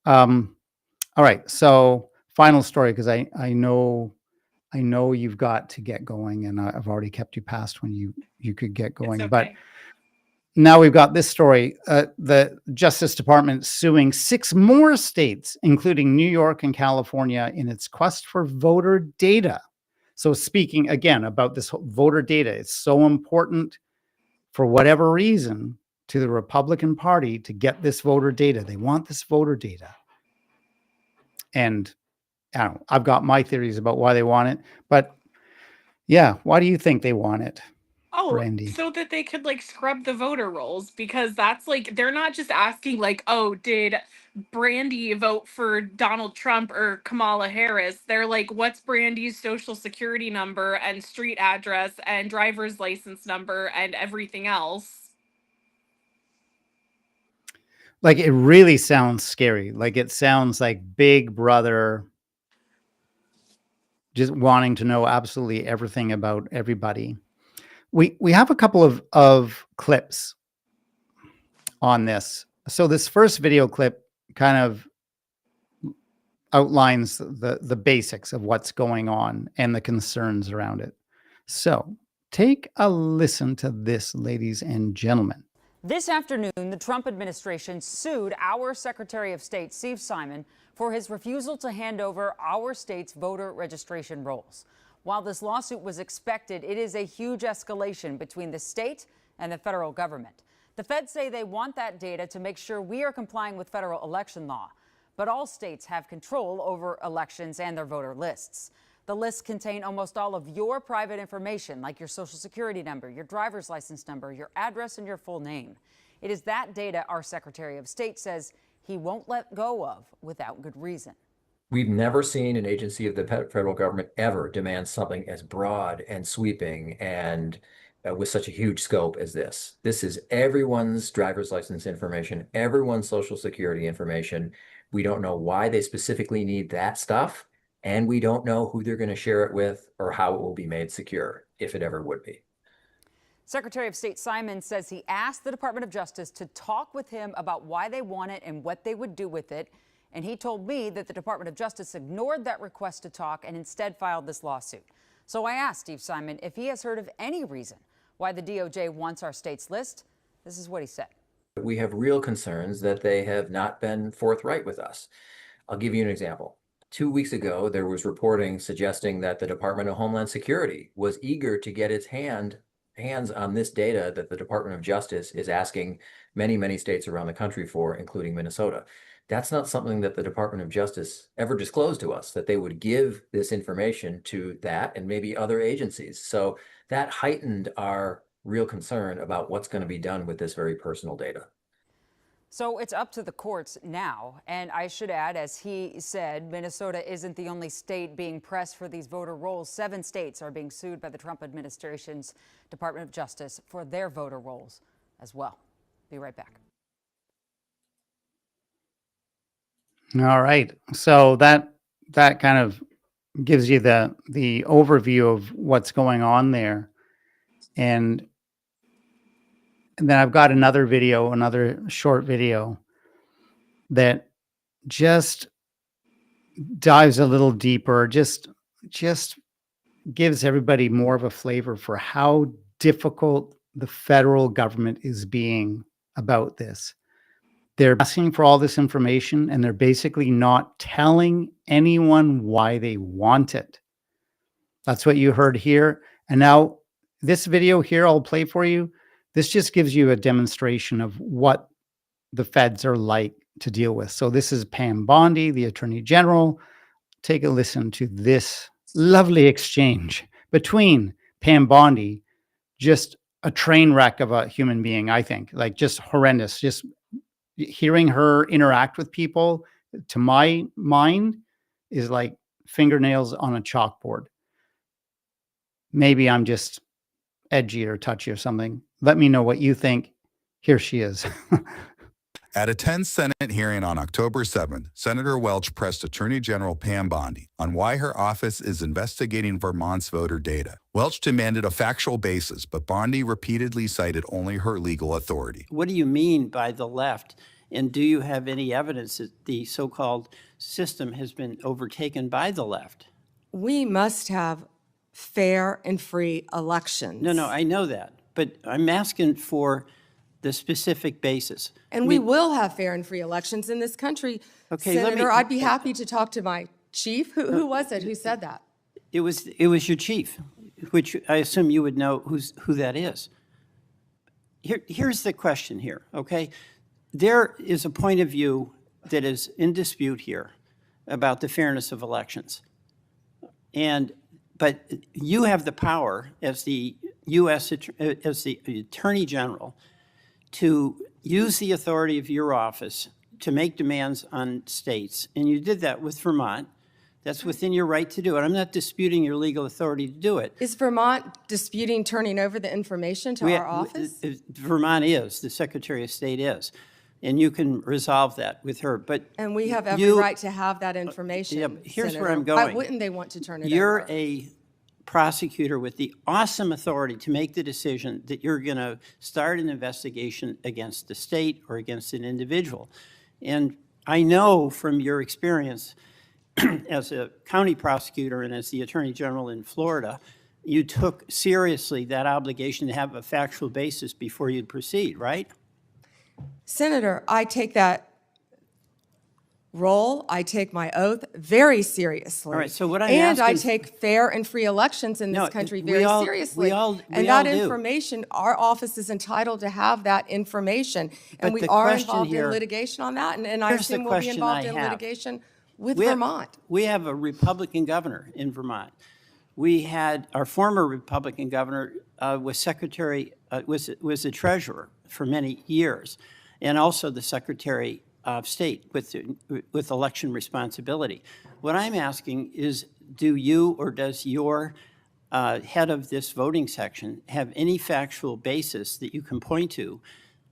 A: All right, so final story because I know you've got to get going, and I've already kept you past when you could get going.
B: It's
A: But
B: okay.
A: now we've got this story: the Justice Department suing 6 more states, including New York and California, in its quest for voter data. So, speaking again about this voter data, it's so important for whatever reason to the Republican Party to get this voter data. They want this voter data. And I don't know, I've got my theories about why they want it, but yeah, why do you think they want it,
B: Oh,
A: Brandy?
B: so that they could like scrub the voter rolls because that's like they're not just asking like, oh, did Brandy vote for Donald Trump or Kamala Harris? They're like, what's Brandy's social security number and street address and driver's license number and everything else?
A: Like it really sounds scary. Like it sounds like Big Brother just wanting to know absolutely everything about everybody. We have a couple of clips on this. So this first video clip kind of outlines the basics of what's going on and the concerns around it. So take a listen to this, ladies and gentlemen.
C: This afternoon, the Trump administration sued our Secretary of State, Steve Simon, for his refusal to hand over our state's voter registration rolls. While this lawsuit was expected, it is a huge escalation between the state and the federal government. The feds say they want that data to make sure we are complying with federal election law. But all states have control over elections and their voter lists. The lists contain almost all of your private information, like your social security number, your driver's license number, your address, and your full name. It is that data our Secretary of State says he won't let go of without good reason.
D: We've never seen an agency of the federal government ever demand something as broad and sweeping and with such a huge scope as this. This is everyone's driver's license information, everyone's social security information. We don't know why they specifically need that stuff, and we don't know who they're going to share it with or how it will be made secure, if it ever would be.
C: Secretary of State Simon says he asked the Department of Justice to talk with him about why they want it and what they would do with it. And he told me that the Department of Justice ignored that request to talk and instead filed this lawsuit. So I asked Steve Simon if he has heard of any reason why the DOJ wants our state's list. This is what he said.
D: We have real concerns that they have not been forthright with us. I'll give you an example. 2 weeks ago, there was reporting suggesting that the Department of Homeland Security was eager to get its hands on this data that the Department of Justice is asking many, many states around the country for, including Minnesota. That's not something that the Department of Justice ever disclosed to us, that they would give this information to that and maybe other agencies. So that heightened our real concern about what's going to be done with this very personal data.
C: So it's up to the courts now. And I should add, as he said, Minnesota isn't the only state being pressed for these voter rolls. 7 states are being sued by the Trump administration's Department of Justice for their voter rolls as well. Be right back.
A: All right. So that kind of gives you the overview of what's going on there. And then I've got another video, another short video that just dives a little deeper, just gives everybody more of a flavor for how difficult the federal government is being about this. They're asking for all this information and they're basically not telling anyone why they want it. That's what you heard here. And now this video here I'll play for you. This just gives you a demonstration of what the feds are like to deal with. So this is Pam Bondi, the Attorney General. Take a listen to this lovely exchange between Pam Bondi, just a train wreck of a human being, I think, like just horrendous. Just hearing her interact with people, to my mind, is like fingernails on a chalkboard. Maybe I'm just edgy or touchy or something. Let me know what you think. Here she is.
E: At a tense Senate hearing on October 7th, Senator Welch pressed Attorney General Pam Bondi on why her office is investigating Vermont's voter data. Welch demanded a factual basis, but Bondi repeatedly cited only her legal authority.
F: What do you mean by the left? And do you have any evidence that the so-called system has been overtaken by the left?
G: We must have fair and free elections.
F: No, I know that, but I'm asking for the specific basis.
G: And we will have fair and free elections in this country.
F: Okay,
G: Senator, I'd be happy to talk to my chief. Who was it? Who said that?
F: It was your chief, which I assume you would know who that is. Here's the question here, okay? There is a point of view that is in dispute here about the fairness of elections. But you have the power as the as the Attorney General to use the authority of your office to make demands on states. And you did that with Vermont. That's within your right to do it. I'm not disputing your legal authority to do it.
G: Is Vermont disputing turning over the information to our office?
F: Vermont is, the Secretary of State is. And you can resolve that with her.
G: And we have every right to have that information.
F: Yeah, here's
G: Senator.
F: where I'm going.
G: Why wouldn't they want to turn it
F: You're
G: over?
F: a prosecutor with the awesome authority to make the decision that you're going to start an investigation against the state or against an individual. And I know from your experience as a county prosecutor and as the Attorney General in Florida, you took seriously that obligation to have a factual basis before you'd proceed, right?
G: Senator, I take that role, I take my oath very seriously.
F: All right, so what I'm
G: and I
F: asking-
G: take fair and free elections in this
F: No,
G: country
F: we
G: very
F: all-
G: seriously.
F: we all
G: and that
F: do.
G: information, our office is entitled to have that information. And
F: But
G: we
F: the
G: are
F: question
G: involved
F: here-
G: in litigation on that. And I
F: Here's the
G: assume we'll be
F: question
G: involved
F: I
G: in
F: have.
G: litigation with
F: We have-
G: Vermont.
F: We have a Republican governor in Vermont. We had our former Republican governor was secretary, was the treasurer for many years, and also the Secretary of State with election responsibility. What I'm asking is, do you or does your head of this voting section have any factual basis that you can point to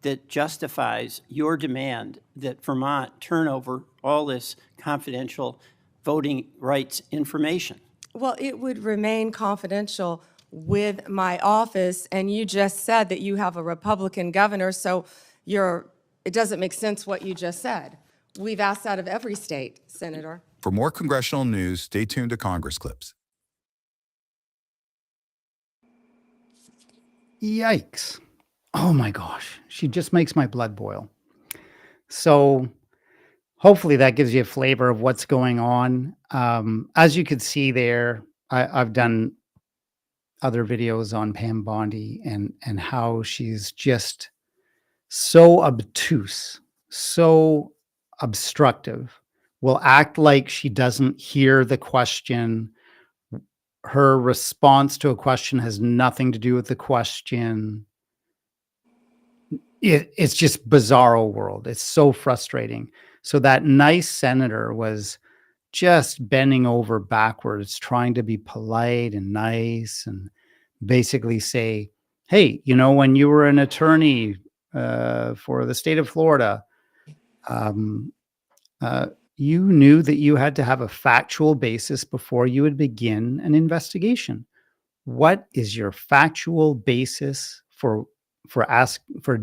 F: that justifies your demand that Vermont turn over all this confidential voting rights information?
G: Well, it would remain confidential with my office, and you just said that you have a Republican governor, so it doesn't make sense what you just said. We've asked that of every state, Senator.
E: For more congressional news, stay tuned to Congress Clips.
A: Yikes. Oh my gosh. She just makes my blood boil. So hopefully that gives you a flavor of what's going on. As you could see there, I've done other videos on Pam Bondi and how she's just so obtuse, so obstructive, will act like she doesn't hear the question. Her response to a question has nothing to do with the question. It's just bizarro world. It's so frustrating. So that nice senator was just bending over backwards, trying to be polite and nice and basically say, hey, when you were an attorney for the state of Florida, you knew that you had to have a factual basis before you would begin an investigation. What is your factual basis for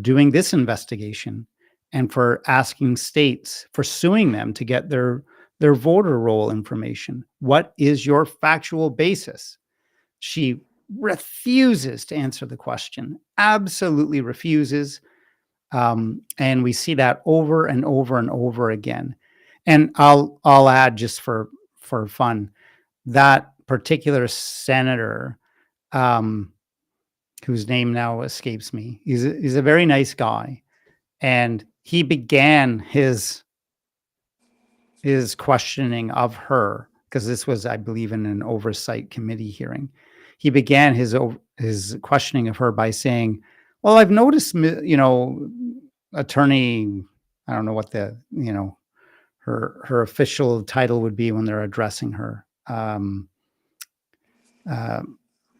A: doing this investigation and for asking states for suing them to get their voter roll information? What is your factual basis? She refuses to answer the question, absolutely refuses. And we see that over and over and over again. And I'll add, just for fun, that particular senator, whose name now escapes me, he's a very nice guy, and he began his questioning of her, because this was, I believe, in an oversight committee hearing. He began his questioning of her by saying, "Well, I've noticed, attorney, I don't know what the, her official title would be when they're addressing her.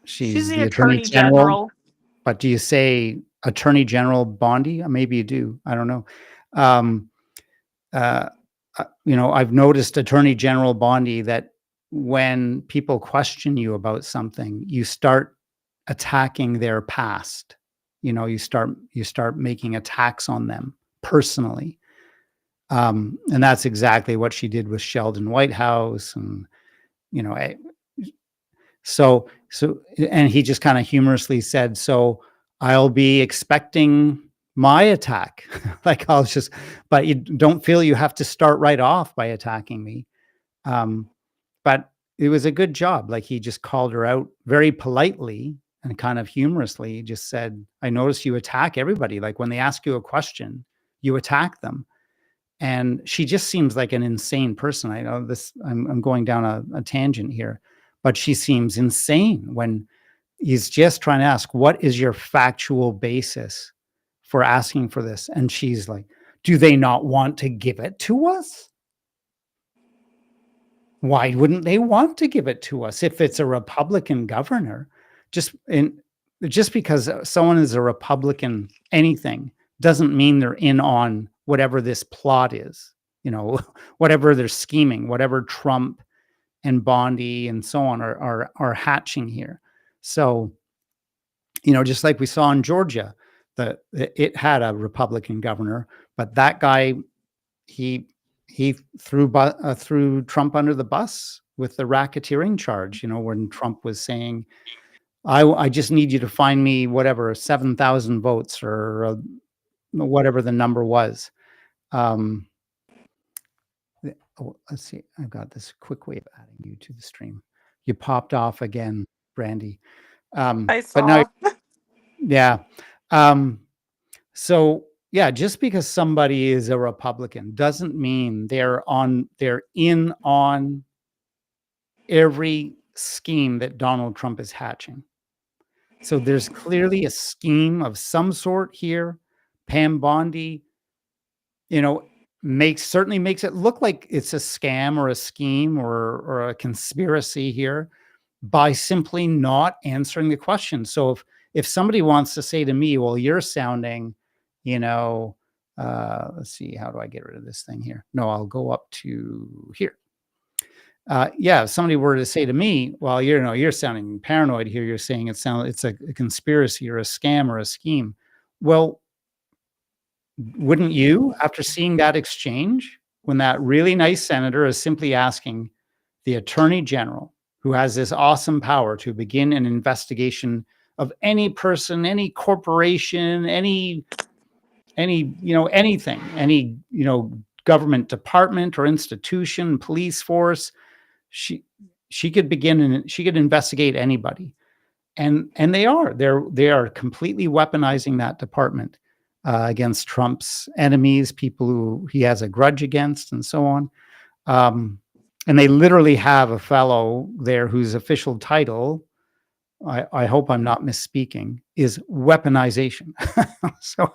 A: She's
B: the
A: the attorney
B: attorney
A: general,
B: general.
A: but do you say Attorney General Bondi? Maybe you do. I don't know. Um, I've noticed, Attorney General Bondi, that when people question you about something, you start attacking their past. You start making attacks on them personally. And that's exactly what she did with Sheldon Whitehouse. And, so, and he just kind of humorously said, "So I'll be expecting my attack." Like, but you don't feel you have to start right off by attacking me. But it was a good job. Like, he just called her out very politely and kind of humorously. He just said, "I notice you attack everybody. Like, when they ask you a question, you attack them." And she just seems like an insane person. I know this, I'm going down a tangent here, but she seems insane when he's just trying to ask, "What is your factual basis for asking for this?" And she's like, "Do they not want to give it to us? Why wouldn't they want to give it to us if it's a Republican governor?" Just because someone is a Republican anything doesn't mean they're in on whatever this plot is, whatever they're scheming, whatever Trump and Bondi and so on are hatching here. So, just like we saw in Georgia, it had a Republican governor, but that guy, he threw Trump under the bus with the racketeering charge. When Trump was saying, I just need you to find me whatever 7,000 votes, or whatever the number was. Let's see. I've got this quick way of adding you to the stream. You popped off again, Brandy.
B: I
A: But now,
B: saw.
A: yeah. So yeah, just because somebody is a Republican doesn't mean they're in on every scheme that Donald Trump is hatching. So there's clearly a scheme of some sort here. Pam Bondi, certainly makes it look like it's a scam or a scheme or a conspiracy here by simply not answering the question. So if somebody wants to say to me, "Well, you're sounding, let's see, how do I get rid of this thing here? No, I'll go up to here." If somebody were to say to me, "Well, you're sounding paranoid here. You're saying it's a conspiracy or a scam or a scheme." Well, wouldn't you, after seeing that exchange, when that really nice senator is simply asking the attorney general, who has this awesome power to begin an investigation of any person, any corporation, any anything, any government department or institution, police force, she could begin and she could investigate anybody, and they are completely weaponizing that department against Trump's enemies, people who he has a grudge against, and so on. And they literally have a fellow there whose official title, I hope I'm not misspeaking, is weaponization. So,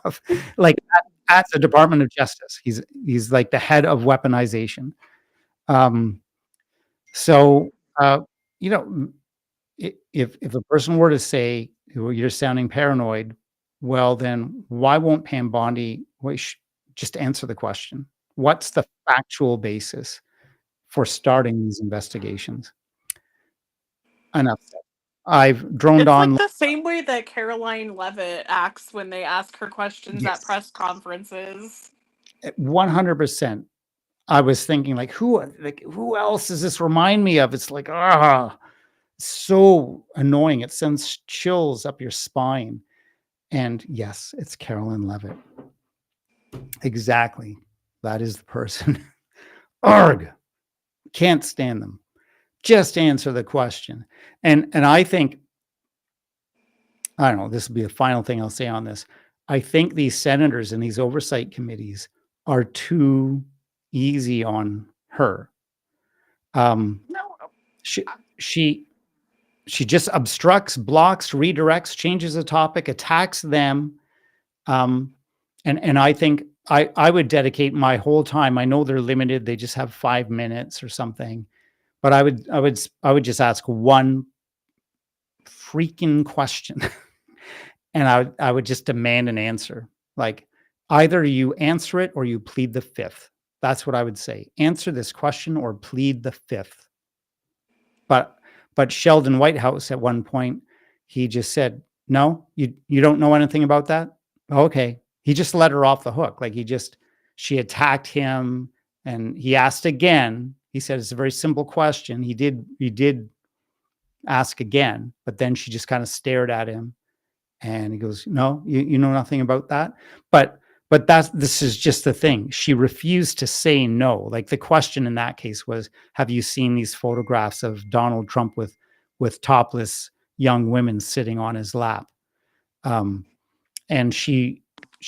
A: like, at the Department of Justice, he's like the head of weaponization. So, if a person were to say, "Well, you're sounding paranoid," well, then why won't Pam Bondi just answer the question? What's the factual basis for starting these investigations? Enough said. I've droned
B: It's like
A: on
B: the same way that Caroline Levitt acts when they ask her questions at
A: yes,
B: press conferences.
A: 100%. I was thinking who else does this remind me of? It's like, so annoying. It sends chills up your spine. And yes, it's Carolyn Levitt. Exactly. That is the person. Arg. Can't stand them. Just answer the question. And I think, I don't know, this will be the final thing I'll say on this. I think these senators and these oversight committees are too easy on her.
B: No,
A: She she she just obstructs, blocks, redirects, changes the topic, attacks them. And I think I would dedicate my whole time. I know they're limited; they just have 5 minutes or something. But I would just ask one freaking question, and I would just demand an answer. Like either you answer it or you plead the fifth. That's what I would say. Answer this question or plead the fifth. But Sheldon Whitehouse at one point, he just said, "No, you don't know anything about that?" Okay. He just let her off the hook. She attacked him and he asked again. He said it's a very simple question. He did ask again, but then she just kind of stared at him and he goes, "No, you know nothing about that." But this is just the thing. She refused to say no. Like the question in that case was, have you seen these photographs of Donald Trump with topless young women sitting on his lap? And she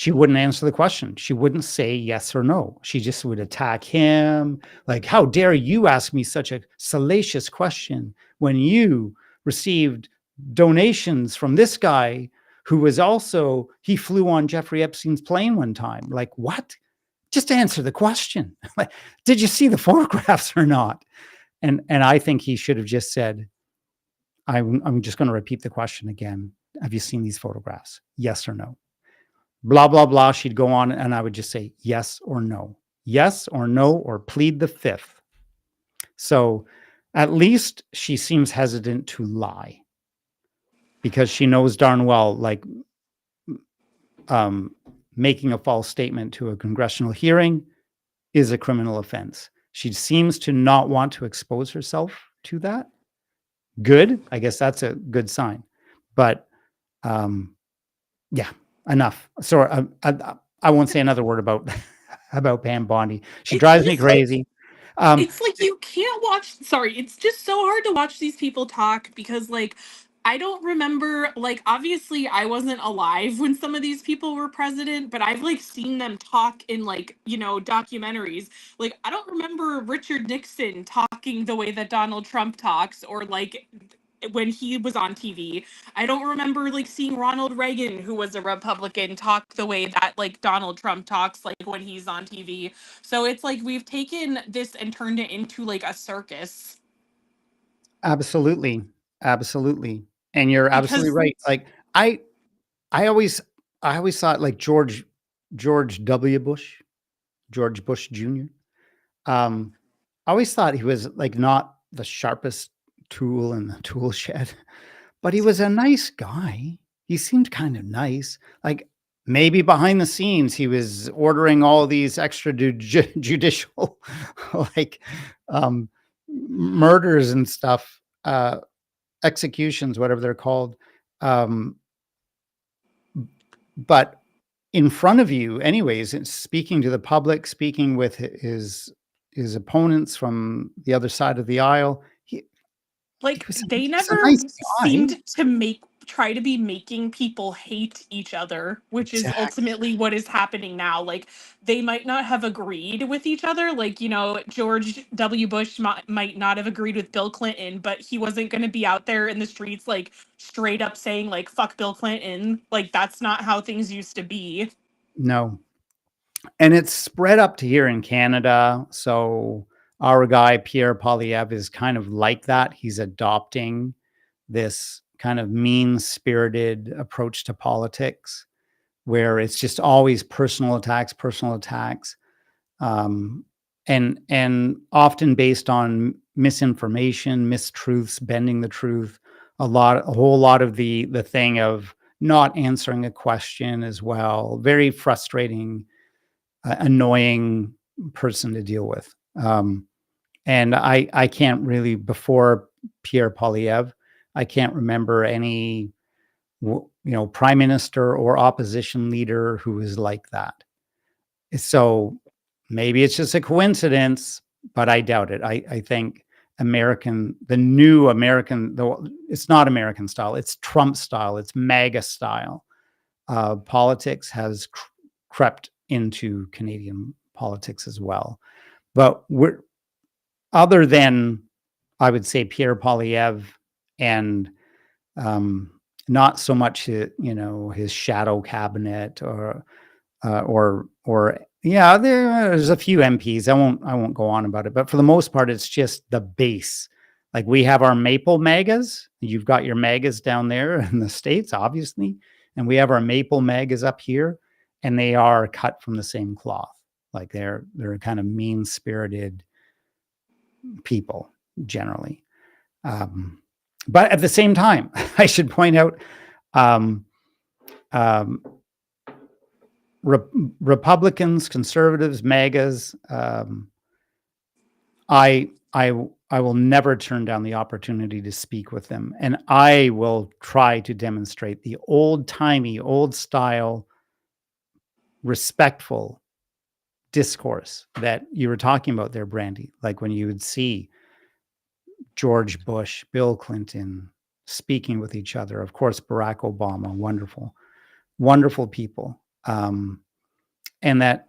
A: wouldn't answer the question. She wouldn't say yes or no. She just would attack him. Like, how dare you ask me such a salacious question when you received donations from this guy who was also, he flew on Jeffrey Epstein's plane one time. Like, what? Just answer the question. Like, did you see the photographs or not? And I think he should have just said, I'm just going to repeat the question again. Have you seen these photographs? Yes or no? Blah, blah, blah. She'd go on and I would just say yes or no, or plead the fifth. So at least she seems hesitant to lie because she knows darn well, like making a false statement to a congressional hearing is a criminal offense. She seems to not want to expose herself to that. Good. I guess that's a good sign. But yeah, enough. So I won't say another word about about Pam Bondi. She
B: it's
A: drives me
B: just like
A: crazy.
B: it's like you can't watch, sorry, it's just so hard to watch these people talk because like I don't remember, like obviously I wasn't alive when some of these people were president, but I've like seen them talk in like, documentaries. Like I don't remember Richard Nixon talking the way that Donald Trump talks, or like when he was on TV. I don't remember like seeing Ronald Reagan, who was a Republican, talk the way that like Donald Trump talks like when he's on TV. So it's like we've taken this and turned it into like a circus
A: Absolutely, absolutely, and you're absolutely
B: because
A: right. Like I, I always, I always thought like George W. Bush, George Bush Jr. I always thought he was like not the sharpest tool in the tool shed, but he was a nice guy. He seemed kind of nice. Like maybe behind the scenes, he was ordering all these extra judicial like um, murders and stuff, executions, whatever they're called. Um, but in front of you, anyways, and speaking to the public, speaking with his opponents from the other side of the aisle, he
B: like
A: was
B: they
A: he's a
B: never
A: nice guy.
B: seemed to try to be making people hate each other, which is
A: Exactly.
B: ultimately what is happening now. Like they might not have agreed with each other, like George W. Bush might not have agreed with Bill Clinton, but he wasn't going to be out there in the streets like straight up saying like fuck Bill Clinton. Like that's not how things used to be.
A: No. And it's spread up to here in Canada. So our guy, Pierre Poilievre, is kind of like that. He's adopting this kind of mean-spirited approach to politics where it's just always personal attacks, personal attacks. and often based on misinformation, mistruths, bending the truth. A whole lot of the thing of not answering a question as well. Very frustrating, annoying person to deal with. And I can't really, before Pierre Poilievre, I can't remember any prime minister or opposition leader who was like that. So maybe it's just a coincidence, but I doubt it. I think the new American, though it's not American style, it's Trump style, it's MAGA style. Politics has crept into Canadian politics as well. But other than, I would say, Pierre Poilievre and not so much his shadow cabinet or yeah, there's a few MPs. I won't go on about it, but for the most part, it's just the base. Like we have our maple MAGAs. You've got your MAGAs down there in the States, obviously, and we have our maple MAGAs up here, and they are cut from the same cloth. Like they're kind of mean-spirited people generally. But at the same time, I should point out, Republicans, conservatives, MAGAs, I will never turn down the opportunity to speak with them, and I will try to demonstrate the old-timey, old-style, respectful discourse that you were talking about there, Brandy. Like when you would see George Bush, Bill Clinton speaking with each other. Of course, Barack Obama, wonderful, wonderful people. And that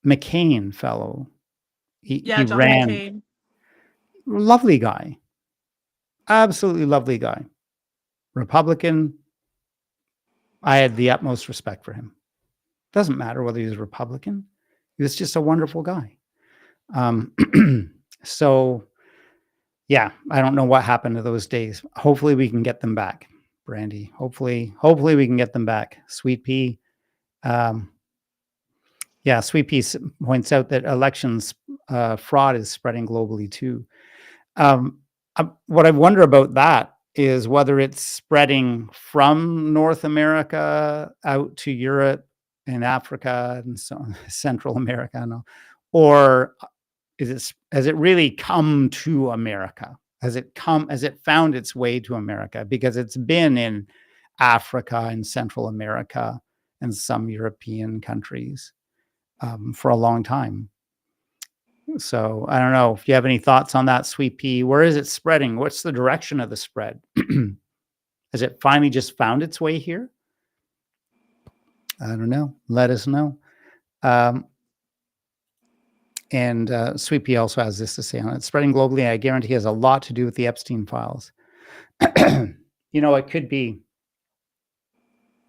A: McCain fellow, he
B: John
A: ran,
B: McCain.
A: lovely guy, absolutely lovely guy, Republican. I had the utmost respect for him. Doesn't matter whether he was Republican. He was just a wonderful guy. So, yeah, I don't know what happened to those days. Hopefully we can get them back, Brandy. Hopefully we can get them back. Sweet Pea. Yeah, Sweet Pea points out that elections fraud is spreading globally too. What I wonder about that is whether it's spreading from North America out to Europe and Africa and so on, Central America, or has it really come to America? Has it found its way to America? Because it's been in Africa and Central America and some European countries for a long time. So I don't know if you have any thoughts on that, Sweet Pea. Where is it spreading? What's the direction of the spread? Has it finally just found its way here? I don't know. Let us know. And Sweet Pea also has this to say on it. Spreading globally, I guarantee, has a lot to do with the Epstein files. It could be.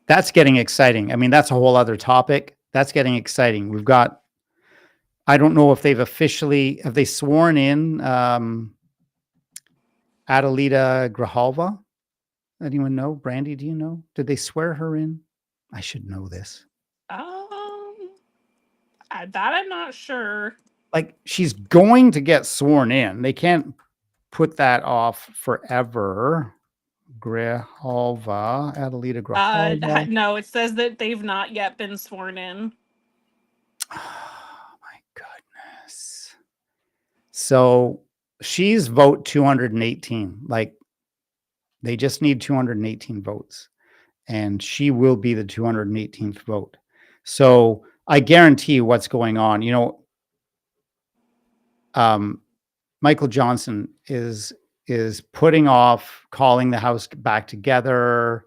A: That's getting exciting. I mean, that's a whole other topic. That's getting exciting. We've got, I don't know if have they sworn in Adelita Grijalva? Anyone know? Brandy, do you know? Did they swear her in? I should know this.
B: That I'm not sure.
A: Like, she's going to get sworn in. They can't put that off forever. Grijalva, Adelita Grijalva.
B: No, it says that they've not yet been sworn in.
A: Oh my goodness. So she's vote 218. Like, they just need 218 votes, and she will be the 218th vote. So I guarantee you what's going on. Michael Johnson is putting off calling the House back together,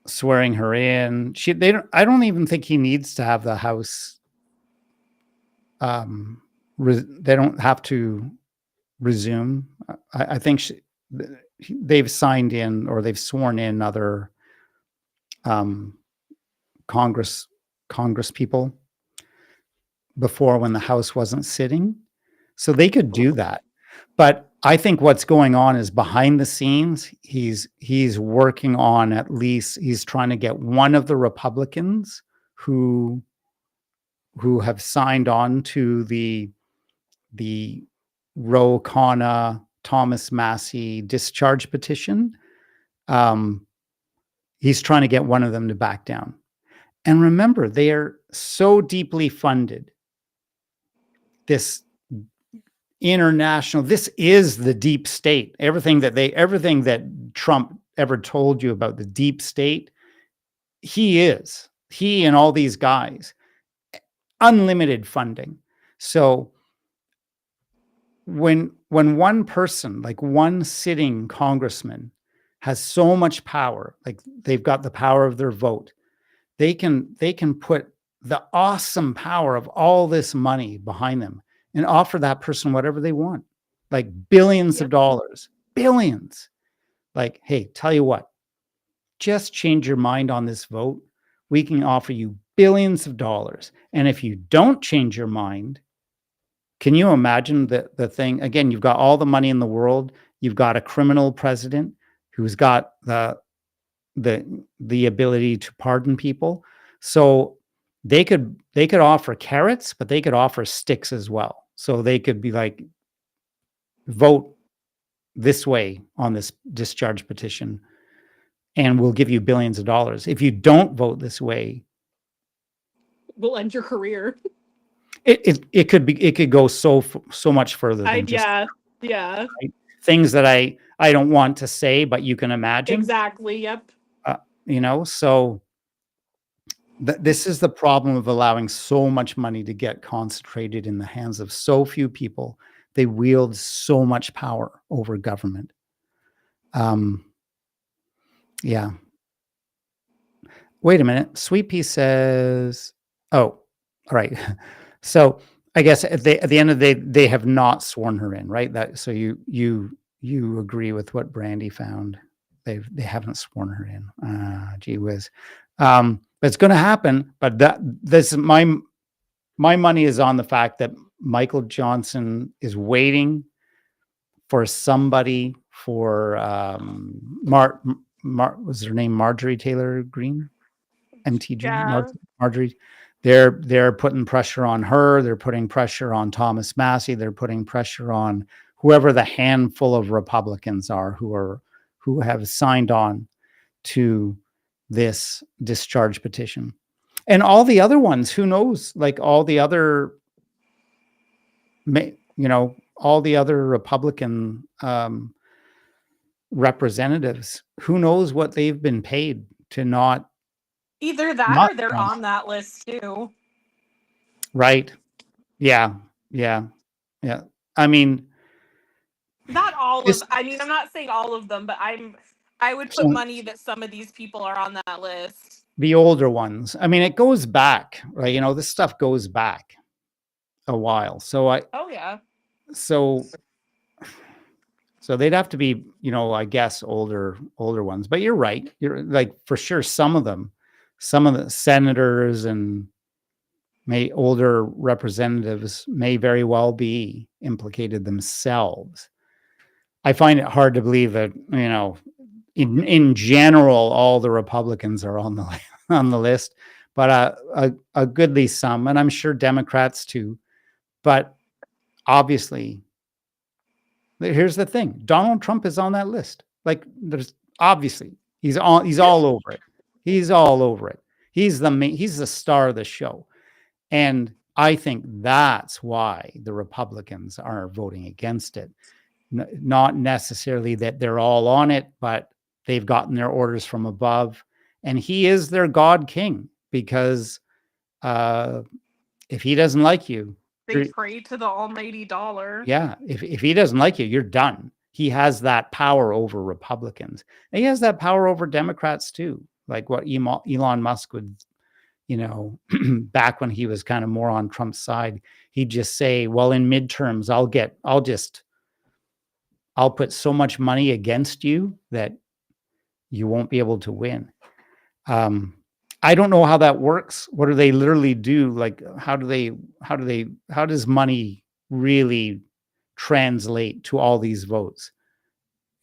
A: swearing her in. I don't even think he needs to have the House. They don't have to resume. I think they've signed in, or they've sworn in other Congress people before, when the House wasn't sitting. So they could do that. But I think what's going on is behind the scenes, he's working on, he's trying to get one of the Republicans who who have signed on to the Ro Khanna Thomas Massey discharge petition. He's trying to get one of them to back down. And remember, they are so deeply funded. This international, this is the deep state. Everything that Trump ever told you about the deep state, he and all these guys, unlimited funding. So when one person, like one sitting congressman, has so much power, like they've got the power of their vote, they can put the awesome power of all this money behind them and offer that person whatever they want, like billions of dollars, billions. Like, hey, tell you what, just change your mind on this vote. We can offer you billions of dollars. And if you don't change your mind, can you imagine the thing? Again, you've got all the money in the world. You've got a criminal president who's got the ability to pardon people. So they could offer carrots, but they could offer sticks as well. So they could be like, vote this way on this discharge petition, and we'll give you billions of dollars. If you don't vote this way,
B: We'll end your career.
A: It could go so much further than just
B: Yeah.
A: things that I don't want to say, but you can imagine.
B: Exactly. Yep.
A: So this is the problem of allowing so much money to get concentrated in the hands of so few people. They wield so much power over government. Yeah. Wait a minute. Sweet Pea says, oh, all right. So I guess at the end of the day, they have not sworn her in, right? So you agree with what Brandy found. They haven't sworn her in. Gee whiz. But it's going to happen. But my money is on the fact that Michael Johnson is waiting for somebody for was her name Marjorie Taylor Greene? MTG.
B: Yeah.
A: Marjorie. They're putting pressure on her. They're putting pressure on Thomas Massey. They're putting pressure on whoever the handful of Republicans are who have signed on to this discharge petition. And all the other ones, who knows, like all the other Republican representatives, who knows what they've been paid to not.
B: Either that or they're on that list too.
A: Right. Yeah. I mean,
B: not all of, I mean, I'm not saying all of them, but I would put money that some of these people are on that list.
A: The older ones. I mean, it goes back, right? This stuff goes back a while. So
B: oh yeah.
A: So they'd have to be, I guess older ones. But you're right. You're like, for sure, some of the senators and older representatives may very well be implicated themselves. I find it hard to believe that, in general, all the Republicans are on the list, but a goodly sum, and I'm sure Democrats too. But obviously, here's the thing: Donald Trump is on that list. Like, there's obviously he's all over it. He's all over it. He's the star of the show, and I think that's why the Republicans are voting against it. Not necessarily that they're all on it, but they've gotten their orders from above, and he is their God King, because if he doesn't like you,
B: they pray to the almighty dollar.
A: Yeah. If he doesn't like you, you're done. He has that power over Republicans. And he has that power over Democrats too. Like what Elon Musk would, back when he was kind of more on Trump's side, he'd just say, well, in midterms, I'll put so much money against you that you won't be able to win. I don't know how that works. What do they literally do? Like, how does money really translate to all these votes?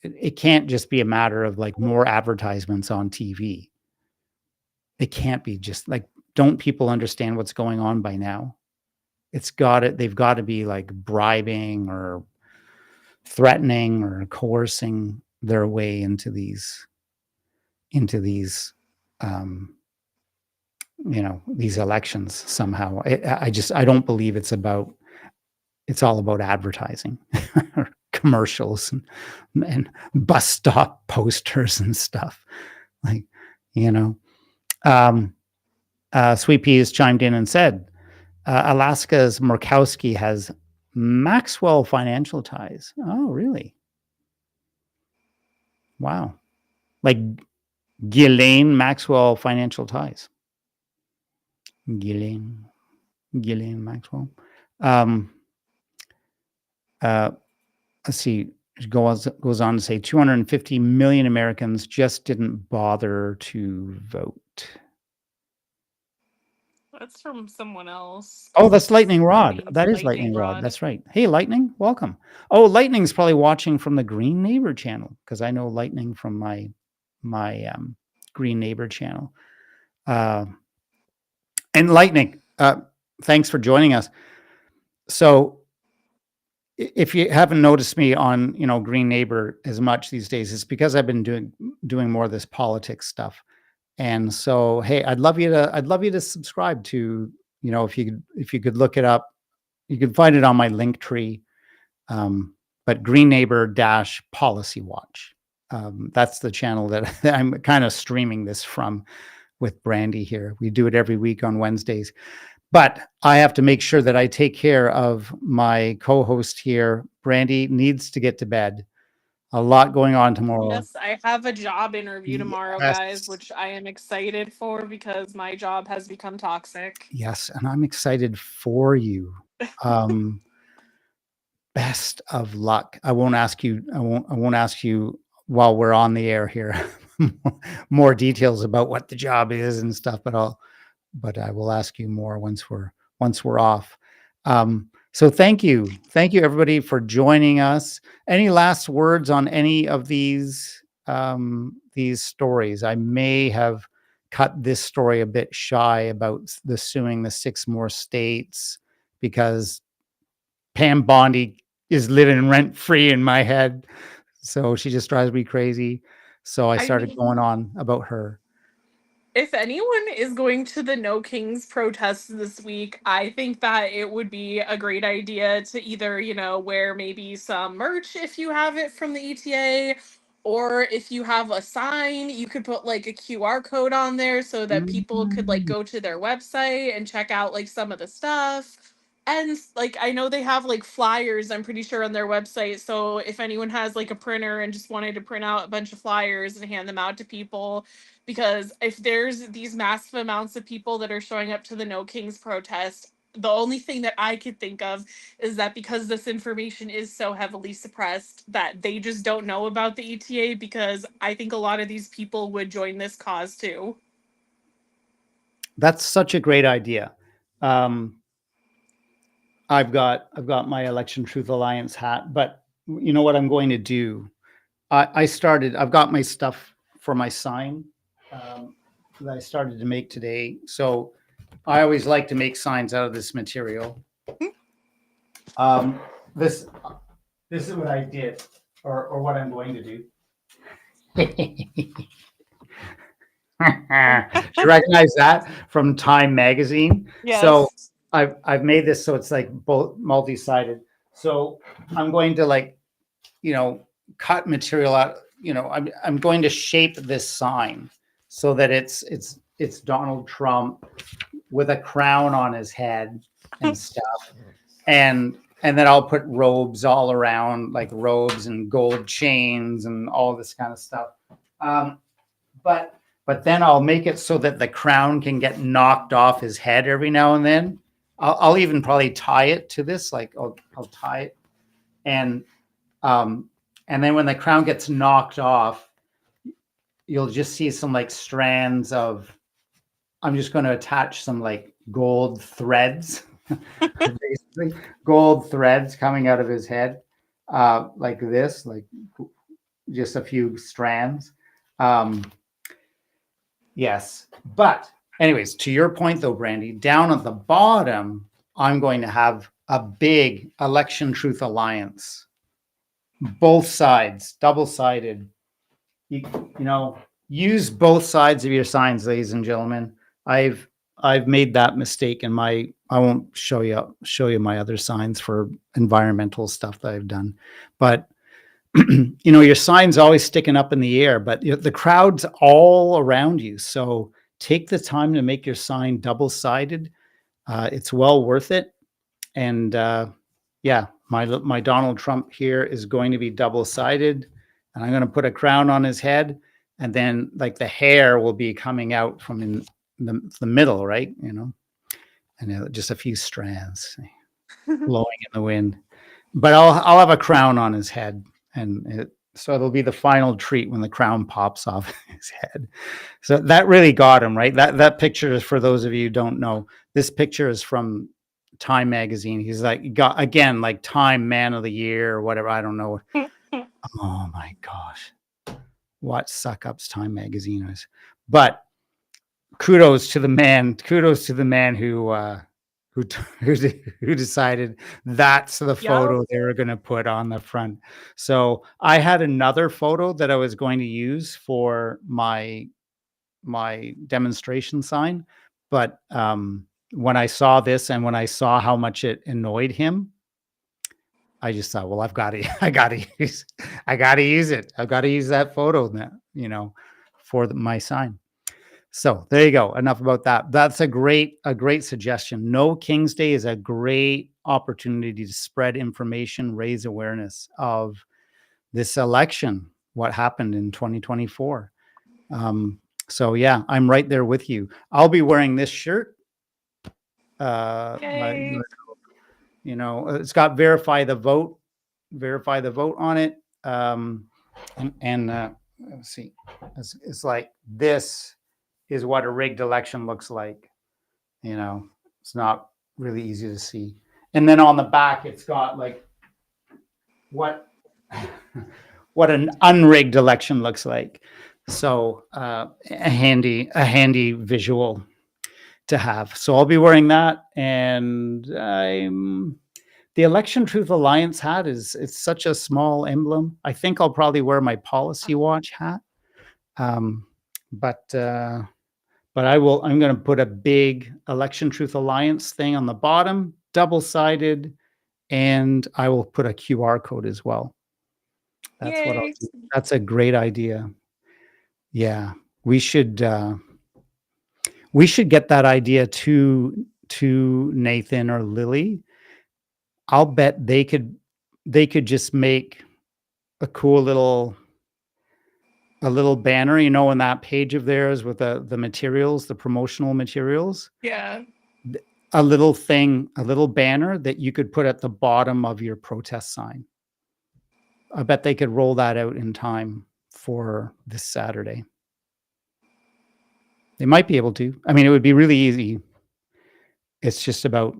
A: It can't just be a matter of like more advertisements on TV. It can't be just like don't people understand what's going on by now? They've got to be like bribing or threatening or coercing their way into these these elections somehow. I don't believe it's all about advertising or commercials and bus stop posters and stuff. Like, Sweet Pea has chimed in and said, Alaska's Murkowski has Maxwell financial ties. Oh, really? Wow. Like Ghislaine Maxwell financial ties. Ghislaine Maxwell. Let's see. It goes on to say 250 million Americans just didn't bother to vote.
B: That's from someone else.
A: Oh, that's Lightning Rod.
B: Name's
A: That is Lightning Rod. That's right. Hey, Lightning, welcome. Oh, Lightning's probably watching from the Green Neighbor channel because I know Lightning from my Green Neighbor channel. And Lightning, thanks for joining us. So if you haven't noticed me on, Green Neighbor as much these days, it's because I've been doing more of this politics stuff. And so, hey, I'd love you to subscribe to, if you could look it up, you can find it on my link tree. But Green Neighbor Policy Watch. That's the channel that I'm kind of streaming this from with Brandy here. We do it every week on Wednesdays. But I have to make sure that I take care of my co-host here. Brandy needs to get to bed. A lot going on tomorrow.
B: Yes, I have a job interview tomorrow, guys,
A: Yes.
B: which I am excited for because my job has become toxic.
A: Yes, and I'm excited for you. Best of luck. I won't ask you while we're on the air here more details about what the job is and stuff, but I will ask you more once we're off. So thank you everybody for joining us. Any last words on any of these stories? I may have cut this story a bit shy about suing the 6 more states because Pam Bondi is living rent free in my head. So she just drives me crazy. So I started going on about her.
B: If anyone is going to the No Kings protests this week, I think that it would be a great idea to either, wear maybe some merch if you have it from the ETA, or if you have a sign, you could put like a QR code on there so that people could like go to their website and check out like some of the stuff. And like I know they have like flyers, I'm pretty sure, on their website. So if anyone has like a printer and just wanted to print out a bunch of flyers and hand them out to people, because if there's these massive amounts of people that are showing up to the No Kings protest, the only thing that I could think of is that because this information is so heavily suppressed, that they just don't know about the ETA, because I think a lot of these people would join this cause too.
A: That's such a great idea. I've got my Election Truth Alliance hat, but you know what I'm going to do? I've got my stuff for my sign that I started to make today. So I always like to make signs out of this material. This is what I did, or what I'm going to do. You recognize that from Time magazine?
B: Yes.
A: So I've made this so it's like both multi-sided. So I'm going to cut material out. I'm going to shape this sign so that it's Donald Trump with a crown on his head and stuff, and then I'll put robes all around, like robes and gold chains and all this kind of stuff. But then I'll make it so that the crown can get knocked off his head every now and then. I'll even probably tie it to this, like I'll tie it, and then when the crown gets knocked off, you'll just see some like strands of. I'm just going to attach some like gold threads, basically gold threads coming out of his head, like this, like just a few strands. Yes, but Anyways, to your point though, Brandy, down at the bottom, I'm going to have a big Election Truth Alliance. Both sides, double-sided. You know, use both sides of your signs, ladies and gentlemen. I've made that mistake in I won't show you my other signs for environmental stuff that I've done. But you know, your sign's always sticking up in the air, but the crowd's all around you. So take the time to make your sign double-sided. It's well worth it. And yeah, my Donald Trump here is going to be double-sided, and I'm going to put a crown on his head, and then like the hair will be coming out from in the middle, right? You know, and just a few strands blowing in the wind. But I'll have a crown on his head, and so it'll be the final treat when the crown pops off his head. So that really got him, right? That picture is, for those of you who don't know, this picture is from Time magazine. He's like, got again, like Time Man of the Year or whatever. I don't know. Oh my gosh, what suck ups Time magazine is. But kudos to the man. Kudos to the man who decided that's the photo they were going to put on the front. So I had another photo that I was going to use for my demonstration sign, but when I saw this and when I saw how much it annoyed him, I just thought, well, I got to use it. I've got to use that photo now, you know, for my sign. So there you go. Enough about that. That's a great suggestion. No King's Day is a great opportunity to spread information, raise awareness of this election, what happened in 2024. So yeah, I'm right there with you. I'll be wearing this shirt. You know, it's got verify the vote on it. Let's see, it's like, this is what a rigged election looks like. You know, it's not really easy to see. And then on the back, it's got like what an unrigged election looks like. So a handy visual to have. So I'll be wearing that, and the Election Truth Alliance hat it's such a small emblem. I think I'll probably wear my Policy Watch hat. But I'm going to put a big Election Truth Alliance thing on the bottom, double-sided, and I will put a QR code as well. That's what I'll do. That's a great idea. Yeah, we should get that idea to Nathan or Lily. I'll bet they could just make a cool little banner, you know, on that page of theirs with the materials, the promotional materials.
B: Yeah.
A: A little banner that you could put at the bottom of your protest sign. I bet they could roll that out in time for this Saturday. They might be able to. I mean, it would be really easy. It's just about,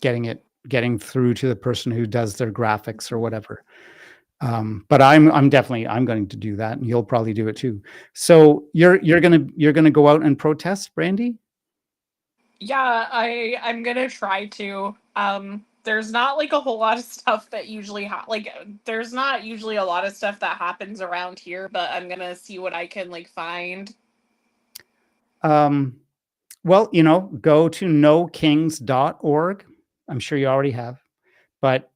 A: getting through to the person who does their graphics or whatever. But I'm going to do that, and you'll probably do it too. So you're gonna go out and protest, Brandy?
B: Yeah, I'm gonna try to. There's not like a whole lot of stuff that usually there's not usually a lot of stuff that happens around here, but I'm gonna see what I can like find.
A: Well, you know, go to nokings.org. I'm sure you already have, but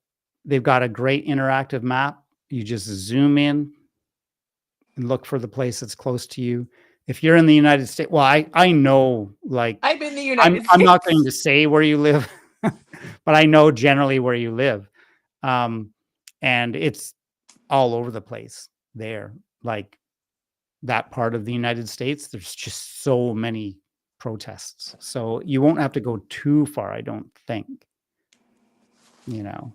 A: they've got a great interactive map. You just zoom in and look for the place that's close to you. If you're in the United States, well, I know, like,
B: I'm in the United States.
A: I'm not going to say where you live, but I know generally where you live. And it's all over the place there. Like, that part of the United States, there's just so many protests. So you won't have to go too far, I don't think. You know,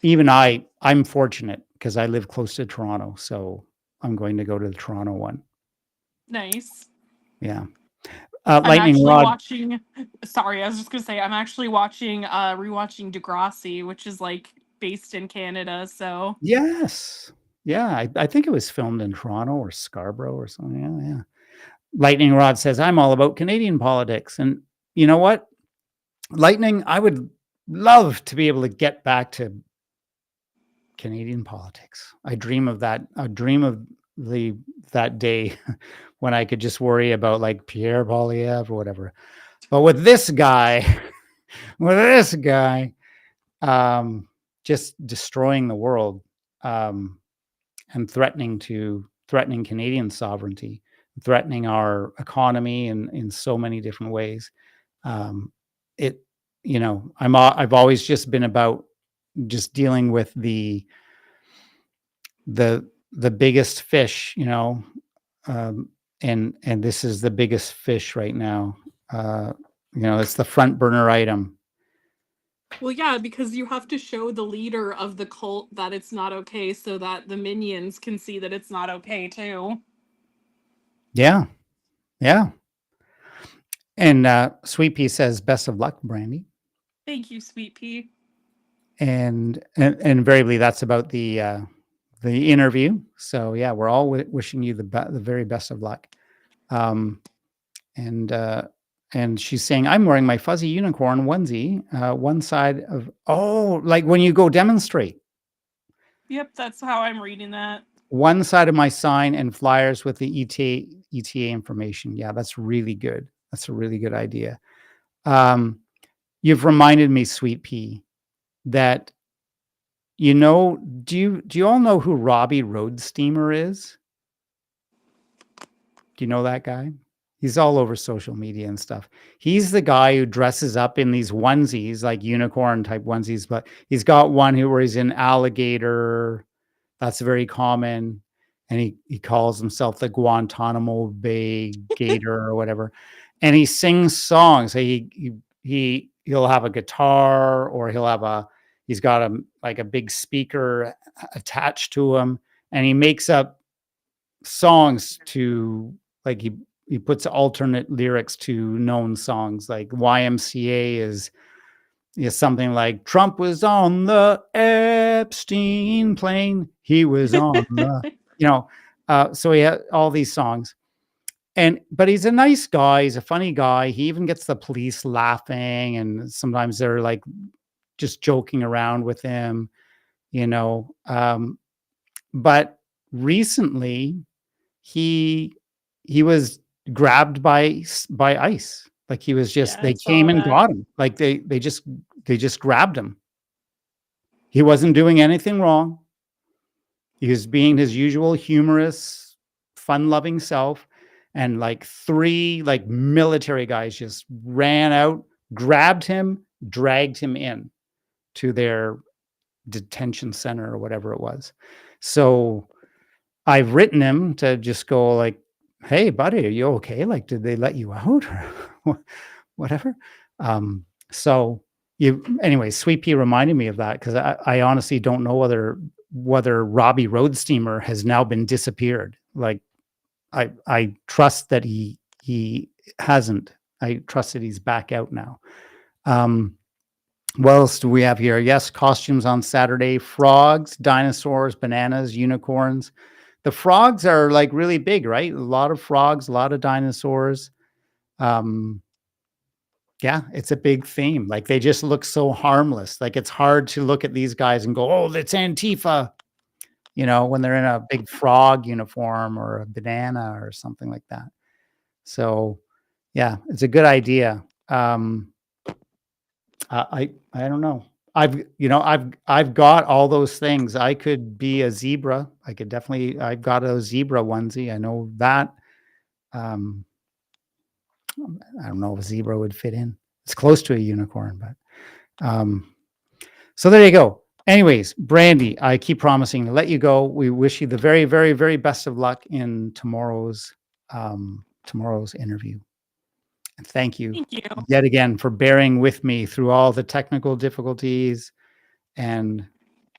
A: even I'm fortunate because I live close to Toronto, so I'm going to go to the Toronto one.
B: Nice.
A: Yeah.
B: I'm
A: Lightning
B: actually
A: Rod.
B: watching. Sorry, I was just gonna say I'm actually rewatching Degrassi, which is like based in Canada. So
A: Yes. Yeah, I think it was filmed in Toronto or Scarborough or something. Yeah. Lightning Rod says, I'm all about Canadian politics. And you know what? Lightning, I would love to be able to get back to Canadian politics. I dream of that. I dream of that day when I could just worry about like Pierre Poilievre or whatever. But with this guy, just destroying the world, and threatening Canadian sovereignty, threatening our economy in so many different ways. I've always just been about just dealing with the biggest fish, and this is the biggest fish right now. It's the front burner item.
B: Well, yeah, because you have to show the leader of the cult that it's not okay so that the minions can see that it's not okay too.
A: Yeah. Yeah. And Sweet Pea says, best of luck, Brandy.
B: Thank you, Sweet Pea.
A: And invariably that's about the interview. So yeah, we're all wishing you the very best of luck. And she's saying, I'm wearing my fuzzy unicorn onesie, one side of, like when you go demonstrate.
B: Yep, that's how I'm reading that.
A: One side of my sign and flyers with the ETA information. Yeah, that's really good. That's a really good idea. You've reminded me, Sweet Pea, that, do you all know who Robbie Roadsteamer is? Do you know that guy? He's all over social media and stuff. He's the guy who dresses up in these onesies, like unicorn type onesies, but he's got one where he's an alligator. That's very common. And he calls himself the Guantanamo Bay Gator or whatever. And he sings songs. So he'll have a guitar, or he's got a big speaker attached to him, and he makes up songs to, like, he puts alternate lyrics to known songs. Like YMCA is something like, Trump was on the Epstein plane. He was on the, so he had all these songs. But he's a nice guy. He's a funny guy. He even gets the police laughing, and sometimes they're like just joking around with him, but recently he was grabbed by ICE. Like he was just, they came and got him. Like they just grabbed him. He wasn't doing anything wrong. He was being his usual humorous, fun-loving self. And like 3 like military guys just ran out, grabbed him, dragged him in to their detention center or whatever it was. So I've written him to just go like, hey buddy, are you okay? Like, did they let you out or whatever? Anyway, Sweet Pea reminded me of that, because I honestly don't know whether Robbie Roadsteamer has now been disappeared. Like, I trust that he hasn't. I trust that he's back out now. What else do we have here? Yes, costumes on Saturday: frogs, dinosaurs, bananas, unicorns. The frogs are like really big, right? A lot of frogs, a lot of dinosaurs. Yeah, it's a big theme. Like, they just look so harmless. Like, it's hard to look at these guys and go, oh, that's Antifa, when they're in a big frog uniform or a banana or something like that. So yeah, it's a good idea. I don't know. I've got all those things. I could be a zebra. I've got a zebra onesie. I know that. I don't know if a zebra would fit in. It's close to a unicorn, but so there you go. Anyways, Brandy, I keep promising to let you go. We wish you the very, very, very best of luck in tomorrow's interview. And thank you yet again for bearing with me through all the technical difficulties, and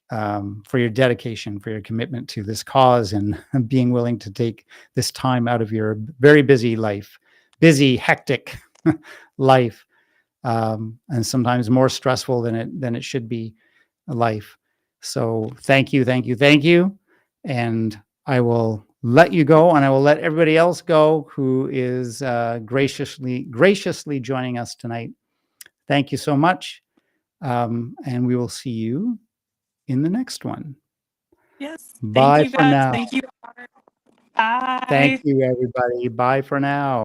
A: for your dedication, for your commitment to this cause, and being willing to take this time out of your very busy life, hectic life, and sometimes more stressful than it should be, life. So thank you. And I will let you go, and I will let everybody else go who is graciously joining us tonight. Thank you so much, and we will see you in the next one.
B: Yes.
A: Bye
B: Thank you,
A: for
B: guys.
A: now.
B: Thank you. Bye.
A: Thank you, everybody. Bye for now.